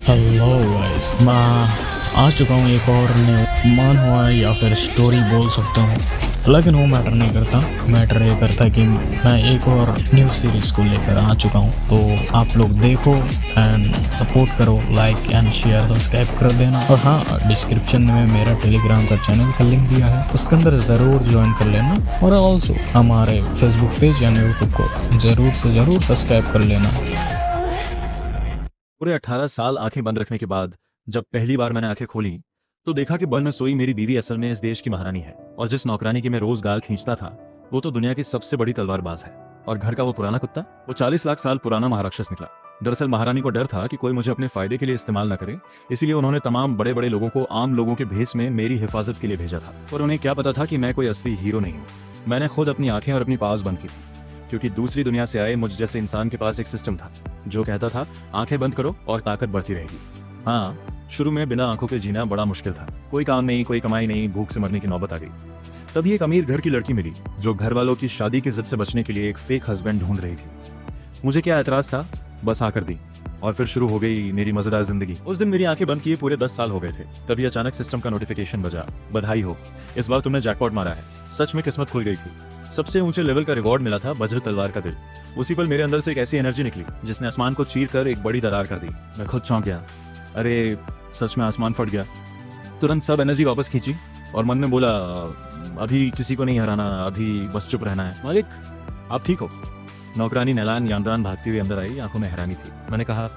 Hello guys, मैं आ चुका हूँ एक और नए मान हुआ है या फिर स्टोरी बोल सकता हूँ, लेकिन वो मैटर नहीं करता। मैटर ये करता है कि मैं एक और न्यू सीरीज़ को लेकर आ चुका हूँ। तो आप लोग देखो एंड सपोर्ट करो, लाइक एंड शेयर सब्सक्राइब कर देना। और हाँ, डिस्क्रिप्शन में मेरा टेलीग्राम का चैनल का लिंक दिया है, उसके अंदर ज़रूर ज्वाइन कर लेना। और ऑल्सो हमारे फेसबुक पेज यानी यूट्यूब को ज़रूर से ज़रूर सब्सक्राइब कर लेना। पूरे 18 साल आंखें बंद रखने के बाद जब पहली बार मैंने आंखें खोली तो देखा कि बगल में सोई मेरी बीवी असल में इस देश की महारानी है, और जिस नौकरानी की मैं रोज गाल खींचता था वो तो दुनिया की सबसे बड़ी तलवारबाज है। और घर का वो पुराना कुत्ता, वो 40 लाख साल पुराना महाराक्षस निकला। दरअसल महारानी को डर था कि कोई मुझे अपने फायदे के लिए इस्तेमाल न करे, इसीलिए उन्होंने तमाम बड़े बड़े लोगों को आम लोगों के भेष में मेरी हिफाजत के लिए भेजा था। पर उन्हें क्या पता था कि मैं कोई असली हीरो नहीं हूँ। मैंने खुद अपनी आंखें और अपनी पाँव बंद की थी, क्योंकि दूसरी दुनिया से आए मुझ जैसे इंसान के पास एक सिस्टम था जो कहता था आंखें बंद करो और ताकत बढ़ती रहेगी। हाँ, शुरू में बिना आंखों के जीना बड़ा मुश्किल था। कोई काम नहीं, कोई कमाई नहीं, भूख से मरने की नौबत आ गई। तभी एक अमीर घर की लड़की मिली जो घर वालों की शादी की जिद से बचने के लिए एक फेक हस्बैंड ढूंढ रही थी। मुझे क्या एतराज था, बस आकर दी और फिर शुरू हो गई मेरी मजेदार जिंदगी। उस दिन मेरी आंखें बंद किए पूरे 10 साल हो गए थे। तभी अचानक सिस्टम का नोटिफिकेशन बजा, बधाई हो, इस बार तुमने जैकपॉट मारा है। सच में किस्मत खुल गई थी। सबसे ऊंचे लेवल का रिवॉर्ड मिला था, वज्र तलवार का दिल। उसी पल मेरे अंदर से एक ऐसी एनर्जी निकली जिसने आसमान को चीर कर एक बड़ी दरार कर दी। मैं खुद चौंक गया, अरे सच में आसमान फट गया। तुरंत सब एनर्जी वापस खींची और मन में बोला, अभी किसी को नहीं हराना, अभी बस चुप रहना है। मालिक, आप ठीक हो? नौकरानी नैलान यानरान भागती हुई अंदर आई, आंखों में हैरानी थी। मैंने कहा,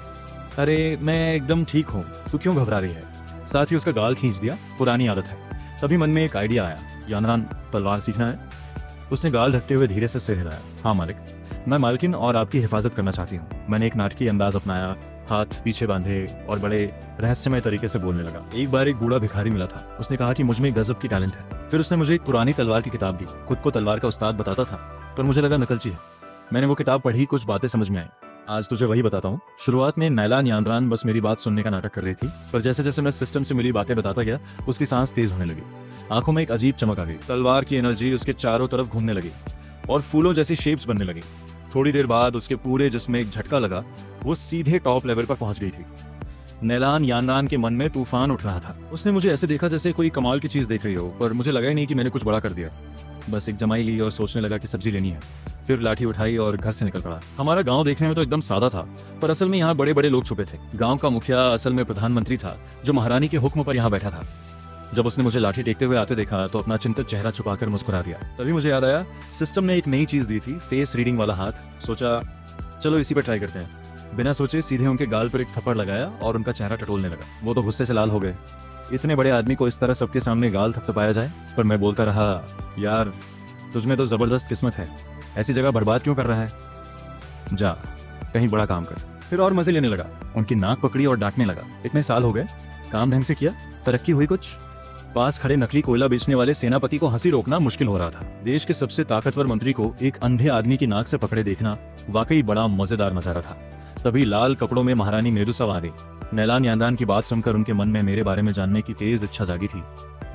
अरे मैं एकदम ठीक हूँ, तू क्यों घबरा रही है? साथ ही उसका गाल खींच दिया, पुरानी आदत है। तभी मन में एक आइडिया आया, यानरान तलवार सीखना है? उसने गाल ढकते हुए धीरे से सिर हिलाया। हाँ मालिक, मैं मालकिन और आपकी हिफाजत करना चाहती हूँ। मैंने एक नाटकीय अंदाज अपनाया, हाथ पीछे बांधे और बड़े रहस्यमय तरीके से बोलने लगा। एक बार एक बूढ़ा भिखारी मिला था, उसने कहा कि मुझ में गजब की टैलेंट है। फिर उसने मुझे एक पुरानी तलवार की किताब दी। खुद को तलवार का उस्ताद बताता था, पर मुझे लगा नकलची है। मैंने वो किताब पढ़ी, कुछ बातें समझ में आई। आज तुझे वही बताता हूँ। शुरुआत में नैलान यानरान बस मेरी बात सुनने का नाटक कर रही थी, पर जैसे जैसे मैं सिस्टम से मिली बातें बताता गया उसकी सांस तेज होने लगी। आंखों में एक अजीब चमक आ गई, तलवार की एनर्जी उसके चारों तरफ घूमने लगी और फूलों जैसी शेप्स बनने लगी। थोड़ी देर बाद उसके पूरे जिस्म में एक झटका लगा, वो सीधे टॉप लेवल पर पहुंच गई थी। नैलान यानरान के मन में तूफान उठ रहा था। उसने मुझे ऐसे देखा जैसे कोई कमाल की चीज देख रही हो, पर मुझे लगा ही नहीं कि मैंने कुछ बड़ा कर दिया। बस एक जमाई ली और सोचने लगा कि सब्जी लेनी है। फिर लाठी उठाई और घर से निकल पड़ा। हमारा गांव देखने में तो एकदम सादा था, पर असल में यहाँ बड़े बड़े लोग छुपे थे। गांव का मुखिया असल में प्रधानमंत्री था, जो महारानी के हुक्म पर यहाँ बैठा था। जब उसने मुझे लाठी टेकते हुए आते देखा तो अपना चिंतित चेहरा छुपाकर मुस्कुरा दिया। तभी मुझे याद आया, सिस्टम ने एक नई चीज दी थी, फेस रीडिंग वाला हाथ। सोचा चलो इसी पर ट्राई करते हैं। बिना सोचे सीधे उनके गाल पर एक थप्पड़ लगाया और उनका चेहरा टटोलने लगा। वो तो गुस्से से लाल हो गए। इतने बड़े आदमी को इस तरह सबके सामने गाल थपथपाया जाए? पर मैं बोलता रहा, यार तुझमें तो जबरदस्त किस्मत है, ऐसी जगह बर्बाद क्यों कर रहा है? जा कहीं बड़ा काम कर। फिर और मजे लेने लगा, उनकी नाक पकड़ी और डांटने लगा। इतने साल हो गए, काम ढंग से किया, तरक्की हुई कुछ? पास खड़े नकली कोयला बेचने वाले सेनापति को हंसी रोकना मुश्किल हो रहा था। देश के सबसे ताकतवर मंत्री को एक अंधे आदमी की नाक से पकड़े देखना वाकई बड़ा मजेदार नजारा था। तभी लाल कपड़ों में महारानी मेदुसा आ गई। नैलान यानरान की बात सुनकर उनके मन में मेरे बारे में जानने की तेज इच्छा जागी थी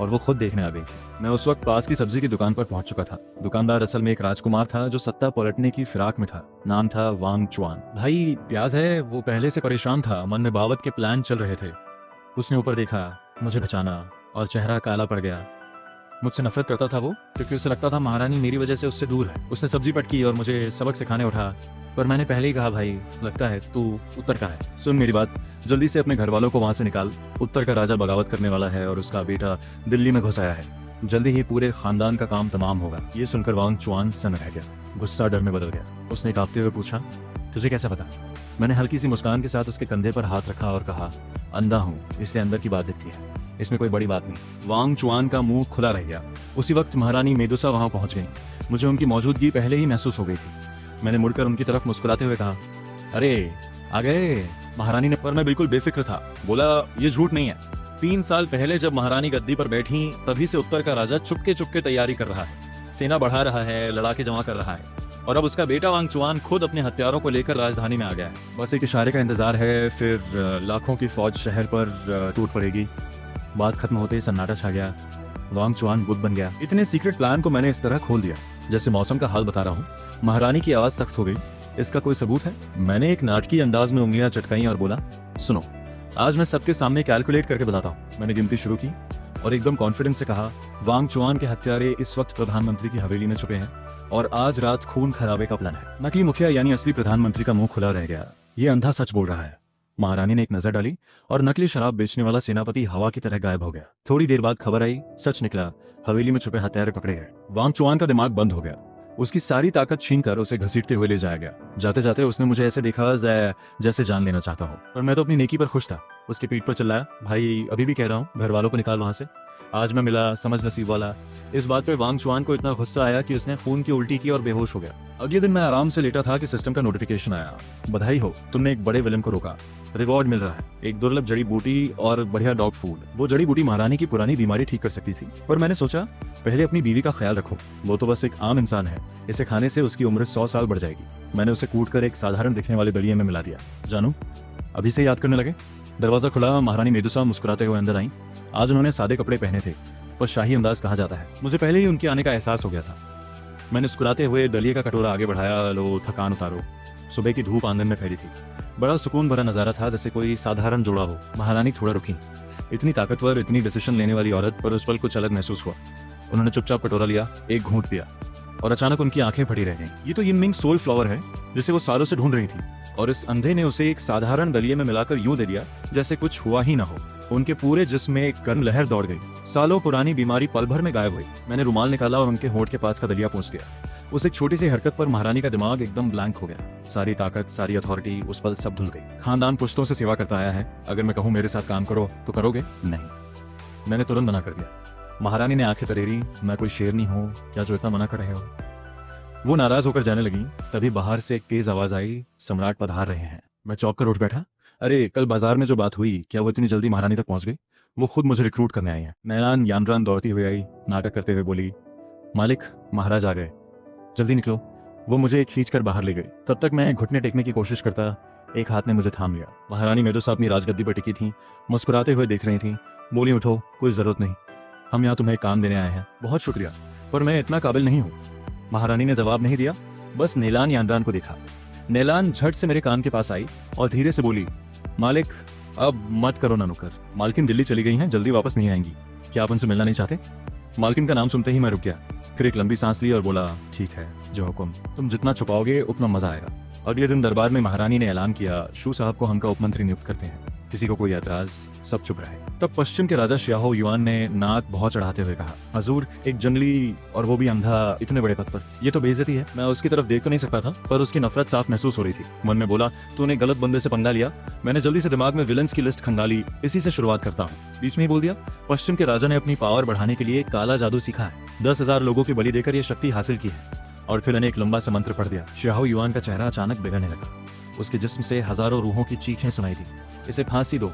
और वो खुद देखने आ गई थी। मैं उस वक्त पास की सब्जी की दुकान पर पहुंच चुका था। दुकानदार असल में एक राजकुमार था जो सत्ता पलटने की फिराक में था। नाम था वांग चुआन। भाई प्याज है, वो पहले से परेशान था, मन में बावत के प्लान चल रहे थे। उसने ऊपर देखा, मुझे बचाना, और चेहरा काला पड़ गया। मुझसे नफरत करता था वो, क्योंकि उसे लगता था महारानी मेरी वजह से उससे दूर है। उसने सब्जी पटकी और मुझे सबक सिखाने उठा, पर मैंने पहले ही कहा, भाई लगता है तू उत्तर का है। सुन मेरी बात, जल्दी से अपने घर वालों को वहां से निकाल। उत्तर का राजा बगावत करने वाला है और उसका बेटा दिल्ली में घुस आया है। जल्दी ही पूरे खानदान का काम तमाम होगा। ये सुनकर वांग चुआन सन रह गया, गुस्सा डर में बदल गया। उसने कांपते हुए पूछा, तुझे कैसे पता? मैंने हल्की सी मुस्कान के साथ उसके कंधे पर हाथ रखा और कहा, अंधा हूँ इसलिए अंदर की बात दिखती है, इसमें कोई बड़ी बात नहीं। वांग चुआन का मुंह खुला रह गया। उसी वक्त महारानी मेदुसा वहां पहुंच गई। मुझे उनकी मौजूदगी पहले ही महसूस हो गई थी। मैंने मुड़कर उनकी तरफ मुस्कुराते हुए कहा, अरे आ गए। महारानी ने, पर मैं बिल्कुल बेफिक्र था। बोला, ये झूठ नहीं है। 3 साल पहले जब महारानी गद्दी पर बैठी तभी से उत्तर का राजा चुपके चुपके तैयारी कर रहा है, सेना बढ़ा रहा है, लड़ाके जमा कर रहा है, और अब उसका बेटा वांग चुआन खुद अपने हथियारों को लेकर राजधानी में आ गया है। बस एक इशारे का इंतजार है, फिर लाखों की फौज शहर पर टूट पड़ेगी। बात खत्म होते ही सन्नाटा छा गया। वांग चुआन बुद्ध बन गया। इतने सीक्रेट प्लान को मैंने इस तरह खोल दिया जैसे मौसम का हाल बता रहा हूँ। महारानी की आवाज सख्त हो गई, इसका कोई सबूत है? मैंने एक नाटकीय अंदाज में उंगलियां चटकाई और बोला, सुनो, आज मैं सबके सामने कैलकुलेट करके बताता हूँ। मैंने गिनती शुरू की और एकदम कॉन्फिडेंस से कहा, वांग चुआन के हत्यारे इस वक्त प्रधानमंत्री की हवेली में छुपे हैं और आज रात खून खराबे का प्लान है। नकली मुखिया यानी असली प्रधानमंत्री का मुंह खुला रह गया। ये अंधा सच बोल रहा है। महारानी ने एक नजर डाली और नकली शराब बेचने वाला सेनापति हवा की तरह गायब हो गया। थोड़ी देर बाद खबर आई, सच निकला, हवेली में छुपे हत्यारे पकड़े गए। वांग चुआन का दिमाग बंद हो गया। उसकी सारी ताकत छीनकर उसे घसीटते हुए ले जाया गया। जाते जाते उसने मुझे ऐसे देखा जैसे जान लेना चाहता हूँ, और मैं तो अपनी नेकी पर खुश था। उसकी पीठ पर चिल्लाया, भाई अभी भी कह रहा हूँ, घर वालों को निकाल वहां से। आज मैं मिला, समझ नसीब वाला। इस बात पर वांग चुआन को इतना गुस्सा आया कि उसने खून की उल्टी की और बेहोश हो गया। अगले दिन मैं आराम से लेटा था कि सिस्टम का नोटिफिकेशन आया, बधाई हो, तुमने एक बड़े विलन को रोका, रिवॉर्ड मिल रहा है, एक दुर्लभ जड़ी बूटी और बढ़िया डॉग फूड। वो जड़ी बूटी महारानी की पुरानी बीमारी ठीक कर सकती थी, पर मैंने सोचा पहले अपनी बीवी का ख्याल रखो। वो तो बस एक आम इंसान है, इसे खाने से उसकी उम्र 100 साल बढ़ जाएगी। मैंने उसे कूटकर एक साधारण दिखने वाले दलिये में मिला दिया। जानू, अभी से याद करने लगे? दरवाजा खुला, महारानी मेदुसा मुस्कुराते हुए अंदर आई। आज उन्होंने सादे कपड़े पहने थे, पर शाही अंदाज कहा जाता है। मुझे पहले ही उनके आने का एहसास हो गया था। मैंने मुस्कुराते हुए दलिये का कटोरा आगे बढ़ाया। लो, थकान उतारो। सुबह की धूप आंगन में फैली थी। बड़ा सुकून भरा नजारा था, जैसे कोई साधारण जोड़ा हो। महारानी थोड़ा रुकी। इतनी ताकतवर, इतनी डिसीजन लेने वाली औरत, पर उस पल कुछ अलग महसूस हुआ। उन्होंने चुपचाप कटोरा लिया, एक घूंट पिया, और अचानक उनकी आंखें फटी रह गईं। ये तो यिनमिंग सोल फ्लावर है जिसे वो सालों से ढूंढ रही थी, और इस अंधे ने उसे एक साधारण दलिये में मिलाकर यूं दे दिया जैसे कुछ हुआ ही ना हो। उनके पूरे जिस्म में एक गर्म लहर दौड़ गई। सालों पुरानी बीमारी पल भर में गायब हुई। मैंने रुमाल निकाला और उनके होंठ के पास का दलिया पहुंच दिया। उस एक छोटी सी हरकत पर महारानी का दिमाग एकदम ब्लैंक हो गया। सारी ताकत, सारी अथॉरिटी उस पल सब धुल गई। खानदान पुश्तों से सेवा करता आया है, अगर मैं कहूँ मेरे साथ काम करो तो करोगे? नहीं। मैंने तुरंत मना कर दिया। महारानी ने आंखें तरेरी। मैं कोई शेरनी हूँ क्या जो इतना मना कर रहे हो? वो नाराज होकर जाने लगी। तभी बाहर से एक तेज आवाज आई, सम्राट पधार रहे हैं। मैं चौंक कर उठ बैठा। अरे, कल बाजार में जो बात हुई, क्या वो इतनी जल्दी महारानी तक पहुंच गई? वो खुद मुझे रिक्रूट करने आई हैं। नैलान यानरान दौड़ती हुई आई, नाटक करते हुए बोली, मालिक, महाराज आ गए, जल्दी निकलो। वो मुझे खींच कर बाहर ले गई। तब तक मैं घुटने टेकने की कोशिश करता, एक हाथ ने मुझे थाम लिया। महारानी मेदुसा अपनी राजगद्दी पर टिकी थी, मुस्कुराते हुए देख रही थी। बोली, उठो, कोई जरूरत नहीं, हम यहाँ तुम्हें काम देने आए हैं। बहुत शुक्रिया, पर मैं इतना काबिल नहीं हूँ। महारानी ने जवाब नहीं दिया, बस नैलान यानरान को देखा। नैलान झट से मेरे कान के पास आई और धीरे से बोली, मालिक, अब मत करो ना नुकर। मालकिन दिल्ली चली गई हैं, जल्दी वापस नहीं आएंगी। क्या आप उनसे मिलना नहीं चाहते? मालकिन का नाम सुनते ही मैं रुक गया। फिर एक लंबी सांस ली और बोला, ठीक है, जो हुक्म। तुम जितना छुपाओगे उतना मजा आएगा। अगले दिन दरबार में महारानी ने ऐलान किया, शू साहब को हम का उपमंत्री नियुक्त करते हैं। किसी को कोई ऐतराज, सब चुप रहे। तब पश्चिम के राजा श्याहो युआन ने नाक बहुत चढ़ाते हुए कहा, हजूर, एक जंगली और वो भी अंधा इतने बड़े पद पर, ये तो बेइज्जती है। मैं उसकी तरफ देख तो नहीं सकता था, पर उसकी नफरत साफ महसूस हो रही थी। मन में बोला, तूने गलत बंदे से पंगा लिया। मैंने जल्दी से दिमाग में विलन्स की लिस्ट खंगाली। इसी से शुरुआत करता हूँ। बीच में ही बोल दिया, पश्चिम के राजा ने अपनी पावर बढ़ाने के लिए काला जादू सीखा है। 10,000 लोगों की बलि देकर ये शक्ति हासिल की है। और फिर मैंने एक लंबा सा मंत्र पढ़ दिया। श्याहो युआन का चेहरा अचानक बिगड़ने लगा। उसके जिस्म से हजारों रूहों की चीखें सुनाई दी, इसे फांसी दो।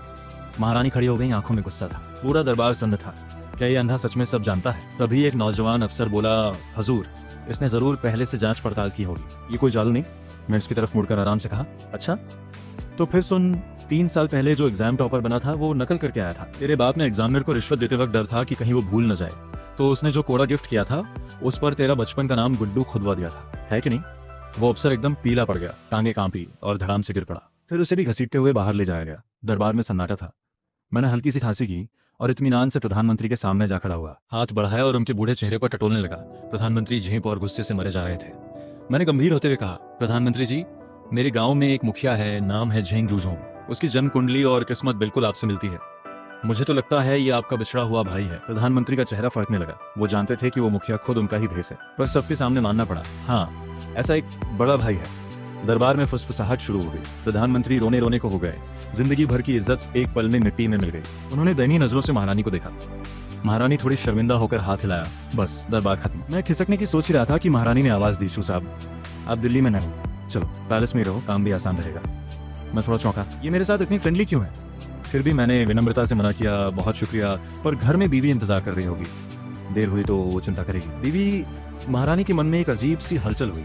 महारानी खड़ी हो गई, आंखों में गुस्सा था। पूरा दरबार सन्न था। क्या ये अंधा सच में सब जानता है? तभी एक नौजवान अफसर बोला, हजूर, इसने जरूर पहले से जांच पड़ताल की होगी, ये कोई जादू नहीं। मैं उसकी तरफ मुड़कर आराम से कहा, अच्छा, तो फिर सुन, 3 साल पहले जो एग्जाम टॉपर बना था वो नकल करके आया था। तेरे बाप ने एग्जामिनर को रिश्वत देते वक्त डर था कि कहीं वो भूल न जाए, तो उसने जो कोड़ा गिफ्ट किया था उस पर तेरा बचपन का नाम गुड्डू खुदवा दिया था, है कि नहीं? वो अफसर एकदम पीला पड़ गया, टांगे कांपी और धड़ाम से गिर पड़ा। फिर उसे भी घसीटते हुए बाहर ले जाया गया। दरबार में सन्नाटा था। मैंने हल्की सी खांसी की और इत्मीनान से प्रधानमंत्री के सामने जा खड़ा हुआ। हाथ बढ़ाया और उनके बूढ़े चेहरे पर टटोलने लगा। प्रधानमंत्री झेंप और गुस्से से मरे जा रहे थे। मैंने गंभीर होते हुए कहा, प्रधानमंत्री जी, मेरे गांव में एक मुखिया है, नाम है झेंग जूझोंग। उसकी जन्म कुंडली और किस्मत बिल्कुल आपसे मिलती है। मुझे तो लगता है ये आपका बिछड़ा हुआ भाई है। प्रधानमंत्री का चेहरा फड़कने लगा। वो जानते थे कि वो मुखिया खुद उनका ही भेस है, पर सबके सामने मानना पड़ा, हाँ, ऐसा एक बड़ा भाई है। दरबार में फुसफुसाहट शुरू हो गई। प्रधानमंत्री रोने रोने को हो गए। जिंदगी भर की इज्जत एक पल में मिट्टी में मिल गई। उन्होंने दयनीय नजरों से महारानी को देखा। महारानी थोड़ी शर्मिंदा होकर हाथ हिलाया। बस, दरबार खत्म। मैं खिसकने की सोच ही रहा था कि महारानी ने आवाज दी, शू साहब, आप दिल्ली में न रहो, चलो पैलेस में रहो, काम भी आसान रहेगा। मैं थोड़ा चौंका, ये मेरे साथ इतनी फ्रेंडली क्यों है? फिर भी मैंने विनम्रता से मना किया, बहुत शुक्रिया, पर घर में बीवी इंतजार कर रही होगी, देर हुई तो वो चिंता करेगी। बीवी, महारानी के मन में एक अजीब सी हलचल हुई।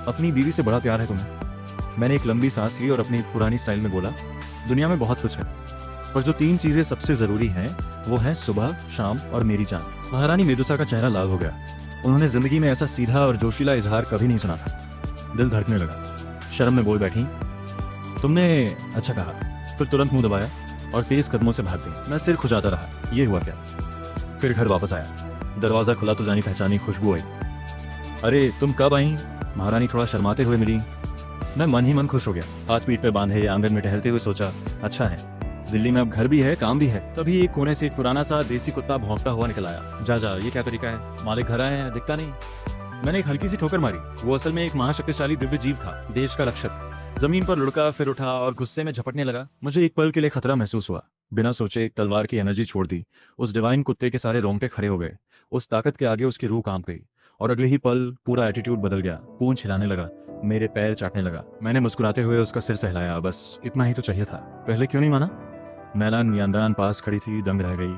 अपनी बीवी से बड़ा प्यार है तुम्हें? मैंने एक लंबी सांस ली और अपनी पुरानी स्टाइल में बोला, दुनिया में बहुत कुछ है, पर जो 3 चीजें सबसे जरूरी हैं वो है सुबह, शाम और मेरी जान। महारानी मेदुसा का चेहरा लाल हो गया। उन्होंने जिंदगी में ऐसा सीधा और जोशीला इजहार कभी नहीं सुना था। दिल धड़कने लगा। शर्म में बोल बैठी, तुमने अच्छा कहा। फिर तुरंत मुंह दबाया और तेज कदमों से भाग गई। मैं सिर खुजाता रहा, ये हुआ क्या। फिर घर वापस आया, दरवाजा खुला तो जानी पहचानी खुशबू आई। अरे तुम कब आई? महारानी थोड़ा शर्माते हुए मिली। मैं मन ही मन खुश हो गया। हाथ पीठ पे बांधे आंगन में टहलते हुए सोचा, अच्छा है दिल्ली में अब घर भी है, काम भी है। तभी एक कोने से एक पुराना सा देसी कुत्ता भौंकता हुआ निकल आया। जा ये क्या तरीका है, मालिक घर आए हैं, दिखता नहीं। मैंने एक हल्की सी ठोकर मारी। वो असल में एक महाशक्तिशाली दिव्य जीव था, देश का रक्षक। जमीन पर लुढ़का, फिर उठा और गुस्से में झपटने लगा। मुझे एक पल के लिए खतरा महसूस हुआ। बिना सोचे एक तलवार की एनर्जी छोड़ दी। उस डिवाइन कुत्ते के सारे रोंगटे खड़े हो गए। उस ताकत के आगे उसकी रूह कांप गई और अगले ही पल पूरा एटीट्यूड बदल गया। पूंछ हिलाने लगा, मेरे पैर चाटने लगा। मैंने मुस्कुराते हुए उसका सिर सहलाया। बस इतना ही तो चाहिए था। पहले क्यों नहीं माना? मैलान नियांद्रान पास खड़ी थी, दंग रह गई।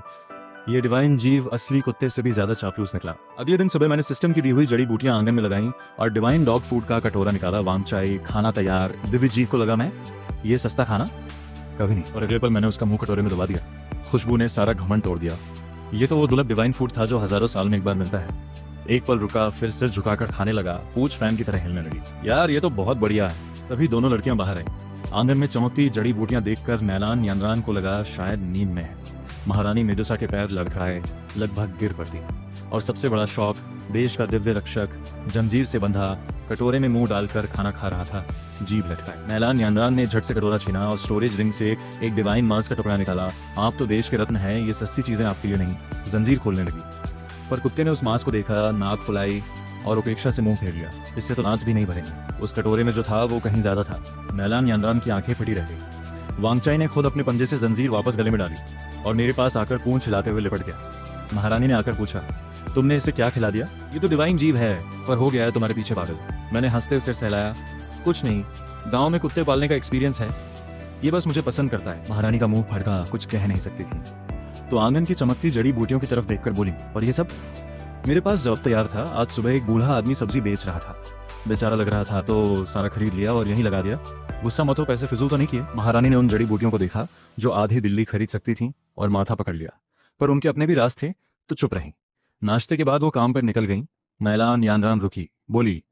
ये डिवाइन जीव असली कुत्ते से भी ज्यादा चापलूस निकला। अगले दिन सुबह मैंने सिस्टम की दी हुई जड़ी बूटियां आंगन में लगाई और डिवाइन डॉग फूड का कटोरा निकाला। वांग चाय, खाना तैयार। दिव्य जीव को लगा मैं ये सस्ता खाना कभी नहीं। और अगले पल मैंने उसका मुंह कटोरे में दबा दिया। खुशबू ने सारा घमंड तोड़ दिया। ये तो वो दुर्लभ डिवाइन फूड था जो हजारों साल में एक बार मिलता है। एक पल रुका, फिर सिर झुकाकर खाने लगा। पूंछ फैन की तरह हिलने लगी। यार ये तो बहुत बढ़िया है। तभी दोनों लड़कियां बाहर आई। आंगन में चमकती जड़ी बूटियां देखकर मैलान नियांद्रान को लगा शायद नींद में है। महारानी मेडुसा के पैर लड़खड़ाए, लगभग गिर पड़ती। और सबसे बड़ा शौक, देश का दिव्य रक्षक जंजीर से बंधा कटोरे में मुंह डालकर खाना खा रहा था, जीभ लटकाए। मैलान नियांद्रान ने झट से कटोरा छीना और स्टोरेज रिंग से एक डिवाइन मांस का टुकड़ा निकाला। आप तो देश के रत्न हैं, ये सस्ती चीजें आपके लिए नहीं। जंजीर खोलने लगी, पर कुत्ते ने उस मांस को देखा, नाक फुलाई और उपेक्षा से मुंह फेर लिया। इससे तो दांत भी नहीं भरेंगे। उस कटोरे में जो था वो कहीं ज्यादा था। मैलान नियांद्रान की आंखें फटी रह गई। वांगचाई ने खुद अपने पंजे से जंजीर वापस गले में डाली और मेरे पास आकर पूंछ हिलाते हुए लिपट गया। महारानी ने आकर पूछा, तुमने इसे क्या खिला दिया? ये तो डिवाइन जीव है, पर हो गया है तुम्हारे पीछे पागल। मैंने हंसते उसे सहलाया, कुछ नहीं, गांव में कुत्ते पालने का एक्सपीरियंस है, ये बस मुझे पसंद करता है। महारानी का मुंह फड़का, कुछ कह नहीं सकती थी। तो आंगन की चमकती जड़ी बूटियों की तरफ देखकर बोली, और ये सब? मेरे पास जॉब तैयार था। आज सुबह एक बूढ़ा आदमी सब्जी बेच रहा था, बेचारा लग रहा था तो सारा खरीद लिया और यहीं लगा दिया। गुस्सा मत हो, पैसे फिजूल तो नहीं किए। महारानी ने उन जड़ी बूटियों को देखा जो आधी दिल्ली खरीद सकती थी और माथा पकड़ लिया, पर उनके अपने भी राज थे तो चुप रही। नाश्ते के बाद वो काम पर निकल गई। मैलान नियांद्रान रुकी, बोली,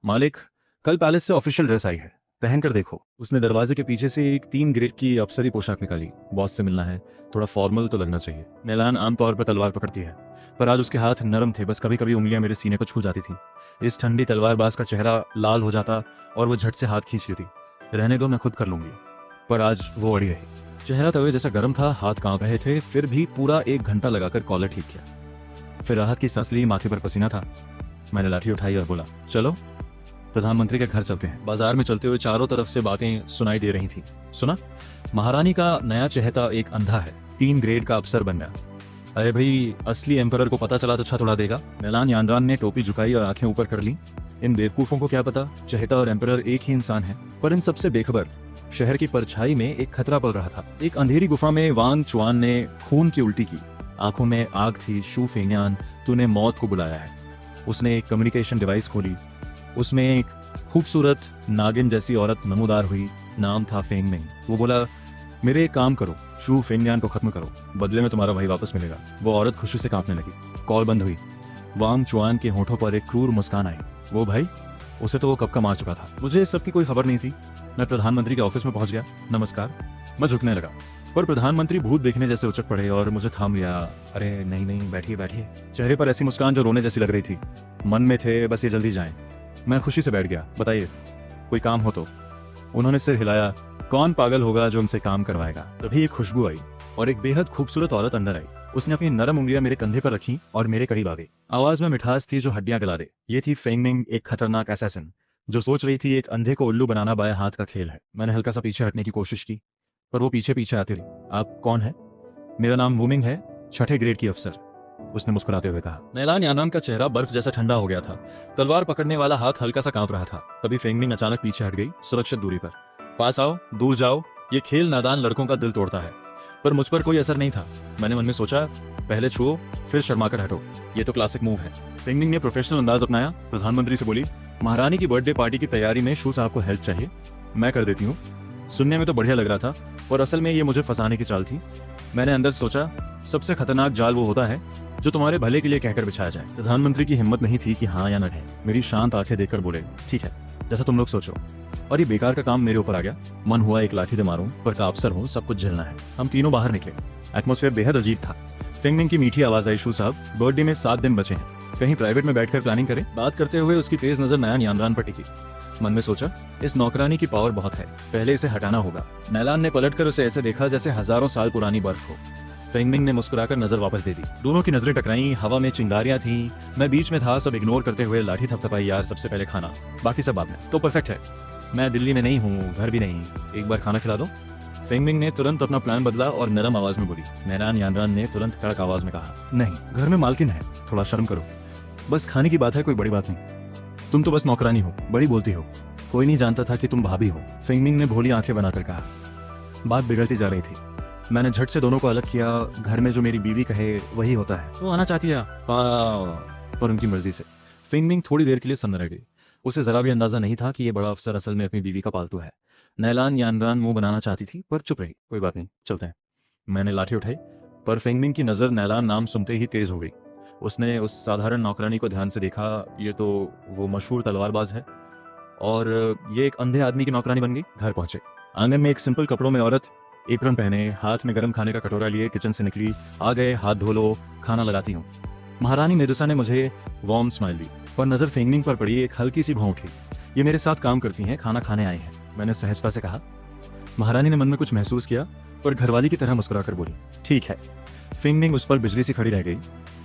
मालिक कल पैलेस से ऑफिशियल ड्रेस आई है, पहन कर देखो। उसने दरवाजे के पीछे से एक 3 ग्रेड की अफसरी पोशाक निकाली। बॉस से मिलना है, थोड़ा फॉर्मल तो लगना चाहिए। मैलान आमतौर पर तलवार पकड़ती है, पर आज उसके हाथ नरम थे, बस कभी कभी उंगलियां मेरे सीने को छू जाती थी। इस ठंडी तलवारबाज का चेहरा लाल हो जाता और वो झट से हाथ खींच लेती। रहने दो, मैं खुद कर लूंगी। पर आज वो अड़ी रही। चेहरा तवे जैसा गर्म था, हाथ कांप रहे थे, फिर भी पूरा 1 घंटा लगाकर कॉलर ठीक किया। फिर राहत की सांस ली, माथे पर पसीना था। मैंने लाठी उठाई और बोला, चलो प्रधानमंत्री के घर चलते हैं। बाजार में चलते हुए चारों तरफ से बातें सुनाई दे रही थी। सुना, महारानी का नया चहेता एक अंधा है, 3 ग्रेड का अफसर बन गया। अरे भाई, असली एम्परर को पता चला तो अच्छा थोड़ा देगा। मैलान नियांद्रान ने टोपी झुकाई और आंखें ऊपर कर ली। इन बेवकूफों को क्या पता, चहेता और एम्परर एक ही इंसान है। पर इन सबसे बेखबर शहर की परछाई में एक खतरा पल रहा था। एक अंधेरी गुफा में वांग चुआन ने खून की उल्टी की, आंखों में आग थी। शू फेंगयान, तूने मौत को बुलाया है। उसने एक कम्युनिकेशन डिवाइस खोली, उसमें एक खूबसूरत नागिन जैसी औरत नमूदार हुई। नाम था फेंगमिंग। वो बोला, मेरे एक काम करो, शू फेंगयान को खत्म करो, बदले में तुम्हारा भाई वापस मिलेगा। वो औरत खुशी से कांपने लगी। कॉल बंद हुई। वांग चुआन के होठों पर एक क्रूर मुस्कान आई। वो भाई, उसे तो वो कब का मार चुका था। मुझे इस सब की कोई खबर नहीं थी। मैं प्रधानमंत्री के ऑफिस में पहुंच गया। नमस्कार। मैं झुकने लगा, पर प्रधानमंत्री भूत देखने जैसे उचक पड़े और मुझे थाम लिया। अरे नहीं नहीं, बैठिए बैठिए। चेहरे पर ऐसी मुस्कान जो रोने जैसी लग रही थी। मन में थे बस ये जल्दी जाएं। मैं खुशी से बैठ गया। बताइए, कोई काम हो तो? उन्होंने सिर हिलाया। कौन पागल होगा जो उनसे काम करवाएगा। तभी एक खुशबू आई और एक बेहद खूबसूरत औरत अंदर आई। उसने अपनी नरम उंगलियां मेरे कंधे पर रखी और मेरे करीब आ गई। आवाज में मिठास थी जो हड्डियां गला दे। ये थी फेंगमिंग, एक खतरनाक असैसिन जो सोच रही थी एक अंधे को उल्लू बनाना बाएं हाथ का खेल है। मैंने हल्का सा पीछे हटने की कोशिश की, पर वो पीछे पीछे आती रही। आप कौन है? मेरा नाम वुमिंग है, 6ठे ग्रेड की अफसर, उसने मुस्कुराते हुए कहा। मैलान नियांद्रान का चेहरा बर्फ जैसा ठंडा हो गया था। तलवार पकड़ने वाला हाथ हल्का सा कांप रहा था। तभी फेंगमिंग अचानक पीछे हट गई, सुरक्षित दूरी पर। पास आओ, दूर जाओ, ये खेल नादान लड़कों का दिल तोड़ता है। पर मुझ पर कोई असर नहीं था। मैंने मन में सोचा, पहले छुओ फिर शर्माकर हटो, ये तो क्लासिक मूव है। फेंगमिंग ने प्रोफेशनल अंदाज अपनाया। प्रधानमंत्री से बोली, महारानी की बर्थडे पार्टी की तैयारी में शू साहब को हेल्प चाहिए, मैं कर देती हूँ। सुनने में तो बढ़िया लग रहा था, और असल में ये मुझे फंसाने की चाल थी। मैंने अंदर सोचा, सबसे खतरनाक जाल वो होता है जो तुम्हारे भले के लिए कहकर बिछाया जाए। प्रधानमंत्री की हिम्मत नहीं थी कि हाँ या न कहे। मेरी शांत आंखें देखकर बोले, ठीक है, जैसा तुम लोग सोचो। और ये बेकार का काम मेरे ऊपर आ गया। मन हुआ एक लाठी से मारूं, पर का अफसर हूं, सब कुछ झेलना है। हम तीनों बाहर निकले। एटमॉस्फेयर बेहद अजीब था। फिंगमिंग की मीठी आवाज आई, शू साहब बर्थडे में 7 दिन बचे हैं, कहीं प्राइवेट में बैठकर प्लानिंग करें। बात करते हुए उसकी तेज नजर नयान यानरान पर टिकी। मन में सोचा, इस नौकरानी की पावर बहुत है, पहले इसे हटाना होगा। नैलान ने पलटकर उसे ऐसे देखा जैसे हजारों साल पुरानी बर्फ हो। फेंगमिंग ने मुस्कुराकर नजर वापस दे दी। दोनों की नजरें टकराई, हवा में चिंगारियां थीं, मैं बीच में था। सब इग्नोर करते हुए लाठी थपथपाई, यार सबसे पहले खाना, बाकी सब बाद में। तो परफेक्ट है, मैं दिल्ली में नहीं हूँ, घर भी नहीं, एक बार खाना खिला दो। फेंगमिंग ने तुरंत अपना प्लान बदला और नरम आवाज में बोली। नैलान यानरान ने तुरंत कड़क आवाज में कहा, नहीं, घर में मालकिन है, थोड़ा शर्म करो। बस खाने की बात है, कोई बड़ी बात नहीं। तुम तो बस नौकरानी हो, बड़ी बोलती हो, कोई नहीं जानता था कि तुम भाभी हो। फेंगमिंग ने भोली आंखें बनाकर कहा। बात बिगड़ती जा रही थी। मैंने झट से दोनों को अलग किया। घर में जो मेरी बीवी कहे वही होता है। वो आना चाहती है पर उनकी मर्जी से। फेंगमिंग थोड़ी देर के लिए सन्न रह गई। उसे जरा भी अंदाजा नहीं था कि ये बड़ा अफसर असल में अपनी बीवी का पालतू है। नैलान यानरान मुंह बनाना चाहती थी, पर चुप रही। कोई बात नहीं, चलते हैं। मैंने लाठी उठाई, पर फेंगमिंग की नजर नैलान नाम सुनते ही तेज हो गई। उसने उस साधारण नौकरानी को ध्यान से देखा। ये तो वो मशहूर तलवारबाज है, और ये एक अंधे आदमी की नौकरानी बन गई। घर पहुंचे। आंगन में एक सिंपल कपड़ों में औरत, एप्रन पहने, हाथ में गर्म खाने का कटोरा लिए किचन से निकली। आ गए, हाथ धो लो, खाना लगाती हूँ। महारानी मेदुसा ने मुझे वार्म स्माइल दी, पर नजर फेंगमिंग पर पड़ी। एक हल्की सी भौं उठी। ये मेरे साथ काम करती हैं, खाना खाने आए हैं, मैंने सहजता से कहा। महारानी ने मन में कुछ महसूस किया, पर घरवाली की तरह मुस्कुराकर बोली, ठीक है। फेंगमिंग उस पर बिजली सी खड़ी रह गई।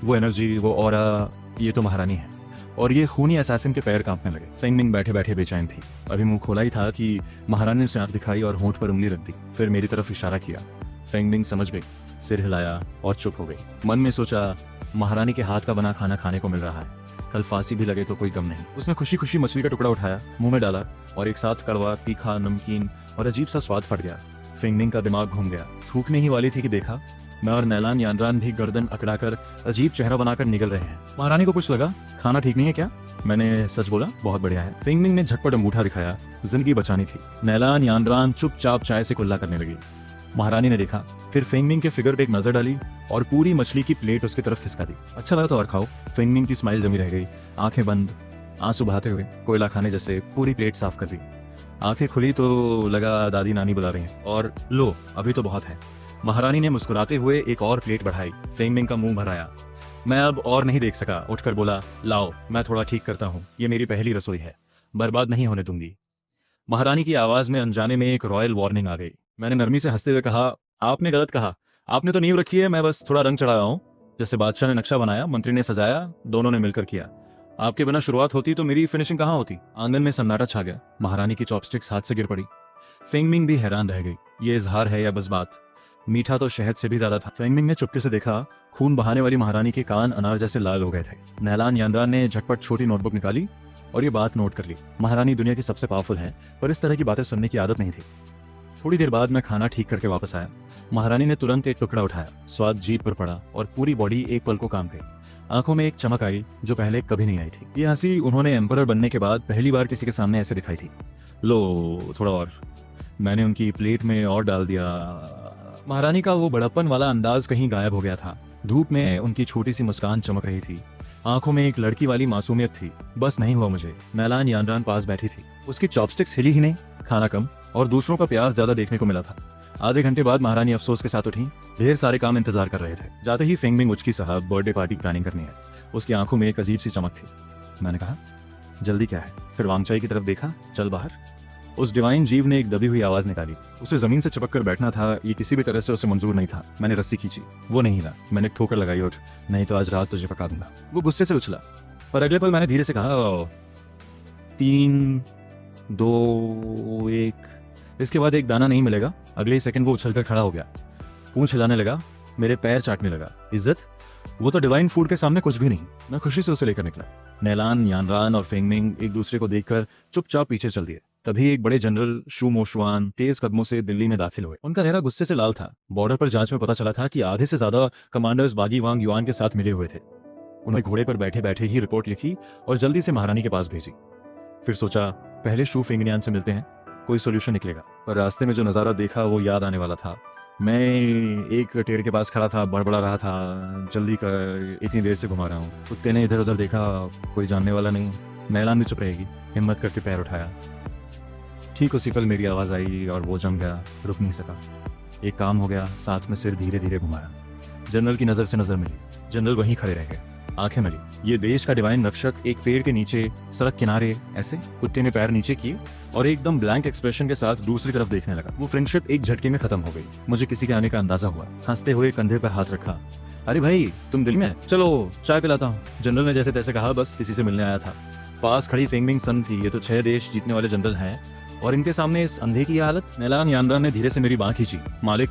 वो एनर्जी, वो ऑरा, ये तो महारानी है। और ये खूनी असैसिन के पैर कांपने लगे। फेंगमिंग बैठे बैठे बेचैन थी। अभी मुंह खोला ही था कि महारानी ने उसे आंख दिखाई और होंठ पर उंगली रख दी, फिर मेरी तरफ इशारा किया। फेंगमिंग समझ गई, सिर हिलाया और चुप हो गई। मन में सोचा, महारानी के हाथ का बना खाना खाने को मिल रहा है, कल फांसी भी लगे तो कोई गम नहीं। उसने खुशी खुशी मछली का टुकड़ा उठाया, मुंह में डाला, और एक साथ कड़वा, तीखा, नमकीन और अजीब सा स्वाद फट गया। फेंगमिंग का दिमाग घूम गया। थूकने ही वाली थी कि देखा, मैं और नैलान यानरान भी गर्दन अकड़ाकर अजीब चेहरा बनाकर निकल रहे हैं। महारानी को कुछ लगा, खाना ठीक नहीं है क्या? मैंने सच बोला, बहुत बढ़िया है। फेंगमिंग ने झटपट अंगूठा दिखाया, जिंदगी बचानी थी। नैलान यानरान चुपचाप चाय से कुल्ला करने लगी। महारानी ने देखा, फिर फेंगमिंग के फिगर पे एक नजर डाली और पूरी मछली की प्लेट उसकी तरफ खिसका दी। अच्छा लगा तो और खाओ। फेंगमिंग की स्माइल जमी रह गई, आंखें बंद, आंसू बहाते हुए कोयला खाने जैसे पूरी प्लेट साफ कर दी। आंखें खुली तो लगा दादी नानी बुला रही हैं, और लो अभी तो बहुत है। महारानी ने मुस्कुराते हुए एक और प्लेट बढ़ाई। फेंगमिंग का मुंह भर आया। मैं अब और नहीं देख सका, उठकर बोला, लाओ मैं थोड़ा ठीक करता हूँ, ये मेरी पहली रसोई है, बर्बाद नहीं होने दूंगी। महारानी की आवाज में अनजाने में एक रॉयल वार्निंग आ गई। मैंने नरमी से हंसते हुए कहा, आपने गलत कहा, आपने तो नींव रखी है, मैं बस थोड़ा रंग चढ़ाया हूँ। जैसे बादशाह ने नक्शा बनाया, मंत्री ने सजाया, दोनों ने मिलकर किया। आपके बिना शुरुआत होती तो मेरी फिनिशिंग कहाँ होती? आंगन में सन्नाटा छा गया। महारानी की चॉपस्टिक्स हाथ से गिर पड़ी। फेंगमिंग भी हैरान रह गई, ये इजहार है या बस बात? मीठा तो शहद से भी ज्यादा था। फेंगमिंग ने चुपके से देखा, खून बहाने वाली महारानी के कान अनार जैसे लाल हो गए थे। नैलान यानरान ने झटपट छोटी नोटबुक निकाली और ये बात नोट कर ली। महारानी दुनिया की सबसे पावरफुल है, पर इस तरह की बातें सुनने की आदत नहीं थी। थोड़ी देर बाद मैं खाना ठीक करके वापस आया। महारानी ने तुरंत एक टुकड़ा उठाया, स्वाद जीभ पर पड़ा और पूरी बॉडी एक पल को काम गई। आंखों में एक चमक आई जो पहले कभी नहीं आई थी। ये हंसी उन्होंने एम्परर बनने के बाद पहली बार किसी के सामने ऐसे दिखाई थी। लो थोड़ा और। मैंने उनकी प्लेट में और डाल दिया। महारानी का वो बड़प्पन वाला अंदाज कहीं गायब हो गया था। धूप में उनकी छोटी सी मुस्कान चमक रही थी। आंखों में एक लड़की वाली मासूमियत थी। बस नहीं हुआ मुझे। नैलान यानरान पास बैठी थी, उसकी चॉपस्टिक्स हिली ही नहीं, खाना कम और दूसरों का प्यार ज्यादा देखने को मिला था। आधे घंटे बाद महारानी अफसोस के साथ उठी। ढेर सारे काम इंतजार कर रहे थे। जाते ही फेंगमिंग उचकी, साहब बर्थडे पार्टी प्लानिंग करनी है। उसकी आंखों में एक अजीब सी चमक थी। मैंने कहा, जल्दी क्या है? फिर वांगचाई की तरफ देखा, चल बाहर। उस डिवाइन जीव ने एक दबी हुई आवाज निकाली। उसे जमीन से चिपक कर बैठना था, ये किसी भी तरह से उसे मंजूर नहीं था। मैंने रस्सी खींची, वो नहीं हिला। मैंने ठोकर लगाई, उठ, नहीं तो आज रात तुझे पका दूंगा। वो गुस्से से उछला, पर अगले पल मैंने धीरे से कहा, 3, 2, 1। इसके बाद एक दाना नहीं मिलेगा। अगले ही सेकंड वो उछलकर खड़ा हो गया, पूंछ हिलाने लगा, मेरे पैर चाटने लगा। इज्जत? वो तो डिवाइन फूड के सामने कुछ भी नहीं। मैं खुशी से उसे लेकर निकला। नैलान यानरान और फेंगमिंग एक दूसरे को देखकर चुपचाप पीछे चल दिए। तभी एक बड़े जनरल शू मोशुआन तेज कदमों से दिल्ली में दाखिल हुए। उनका चेहरा गुस्से से लाल था। बॉर्डर पर जांच में पता चला था कि आधे से ज्यादा कमांडर्स बागी वांग युआन के साथ मिले हुए थे। उन्होंने घोड़े पर बैठे बैठे ही रिपोर्ट लिखी और जल्दी से महारानी के पास भेजी। फिर सोचा, पहले शू फेंगनियान से मिलते हैं, कोई सोल्यूशन निकलेगा। पर रास्ते में जो नज़ारा देखा वो याद आने वाला था। मैं एक टेड़ के पास खड़ा था, बड़बड़ा रहा था, जल्दी कर, इतनी देर से घुमा रहा हूँ। कुत्ते ने इधर उधर देखा, कोई जानने वाला नहीं। नैलान भी चुप रहेगी। हिम्मत करके पैर उठाया। ठीक उसी पल मेरी आवाज़ आई और वो जम गया, रुक नहीं सका। एक काम हो गया, साथ में सिर धीरे धीरे घुमाया। जनरल की नज़र से नज़र मिली। जनरल वहीं खड़े रह गए, आंखें मिली। ये देश का डिवाइन रक्षक एक पेड़ के नीचे सड़क किनारे ऐसे कुत्ते ने पैर नीचे किए और एकदम ब्लैंक एक्सप्रेशन के साथ दूसरी तरफ देखने लगा। वो फ्रेंडशिप एक झटके में खत्म हो गई। मुझे किसी के आने का अंदाजा हुआ। हंसते हुए कंधे पर हाथ रखा। अरे भाई तुम दिल में, चलो चाय पिलाता हूँ। जनरल ने जैसे तैसे कहा, बस किसी से मिलने आया था। पास खड़ी फेंगमिंग सन थी। ये तो 6 देश जीतने वाले जनरल हैं और इनके सामने इस अंधे की हालत। नैलान यानरान ने धीरे से मेरी बांह खींची। मालिक,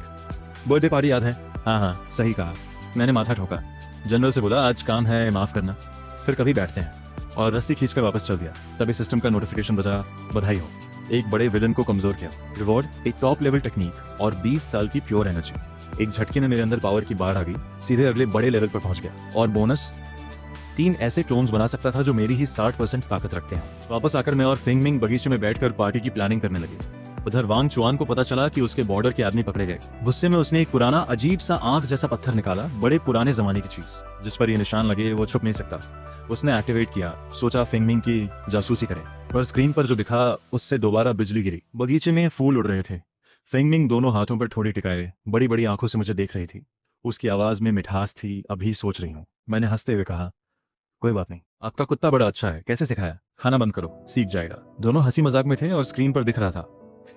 बर्थडे पार्टी याद है? हाँ, सही कहा। मैंने माथा ठोका। जनरल से बोला, आज काम है, माफ करना, फिर कभी बैठते हैं, और रस्सी खींचकर वापस चल दिया। तभी सिस्टम का नोटिफिकेशन बजा, बधाई हो, एक बड़े विलन को कमजोर किया। रिवॉर्ड, एक टॉप लेवल टेक्निक और 20 साल की प्योर एनर्जी। एक झटके में मेरे अंदर पावर की बाढ़ आ गई, सीधे अगले बड़े लेवल पर पहुंच गया। और बोनस, 3 ऐसे क्लोन्स बना सकता था जो मेरी ही 60% ताकत रखते हैं। वापस आकर मैं और फिंगमिंग बगीचे में बैठकर पार्टी की प्लानिंग करने लगे। उधर वांग चुआन को पता चला कि उसके बॉर्डर के आदमी पकड़े गए। गुस्से में उसने एक पुराना अजीब सा आंख जैसा पत्थर निकाला, बड़े पुराने जमाने की चीज जिस पर ये निशान लगे वो छुप नहीं सकता। उसने एक्टिवेट किया, सोचा फिंगमिंग की जासूसी करें, पर स्क्रीन पर जो दिखा उससे दोबारा बिजली गिरी। बगीचे में फूल उड़ रहे थे। फिंगमिंग दोनों हाथों पर ठोड़ी टिकाए बड़ी बड़ी आंखों से मुझे देख रही थी। उसकी आवाज में मिठास थी। अभी सोच रही हूँ। मैंने हंसते हुए कहा, कोई बात नहीं, आपका कुत्ता बड़ा अच्छा है, कैसे सिखाया? खाना बंद करो, सीख जाएगा। दोनों हंसी मजाक में थे और स्क्रीन पर दिख रहा था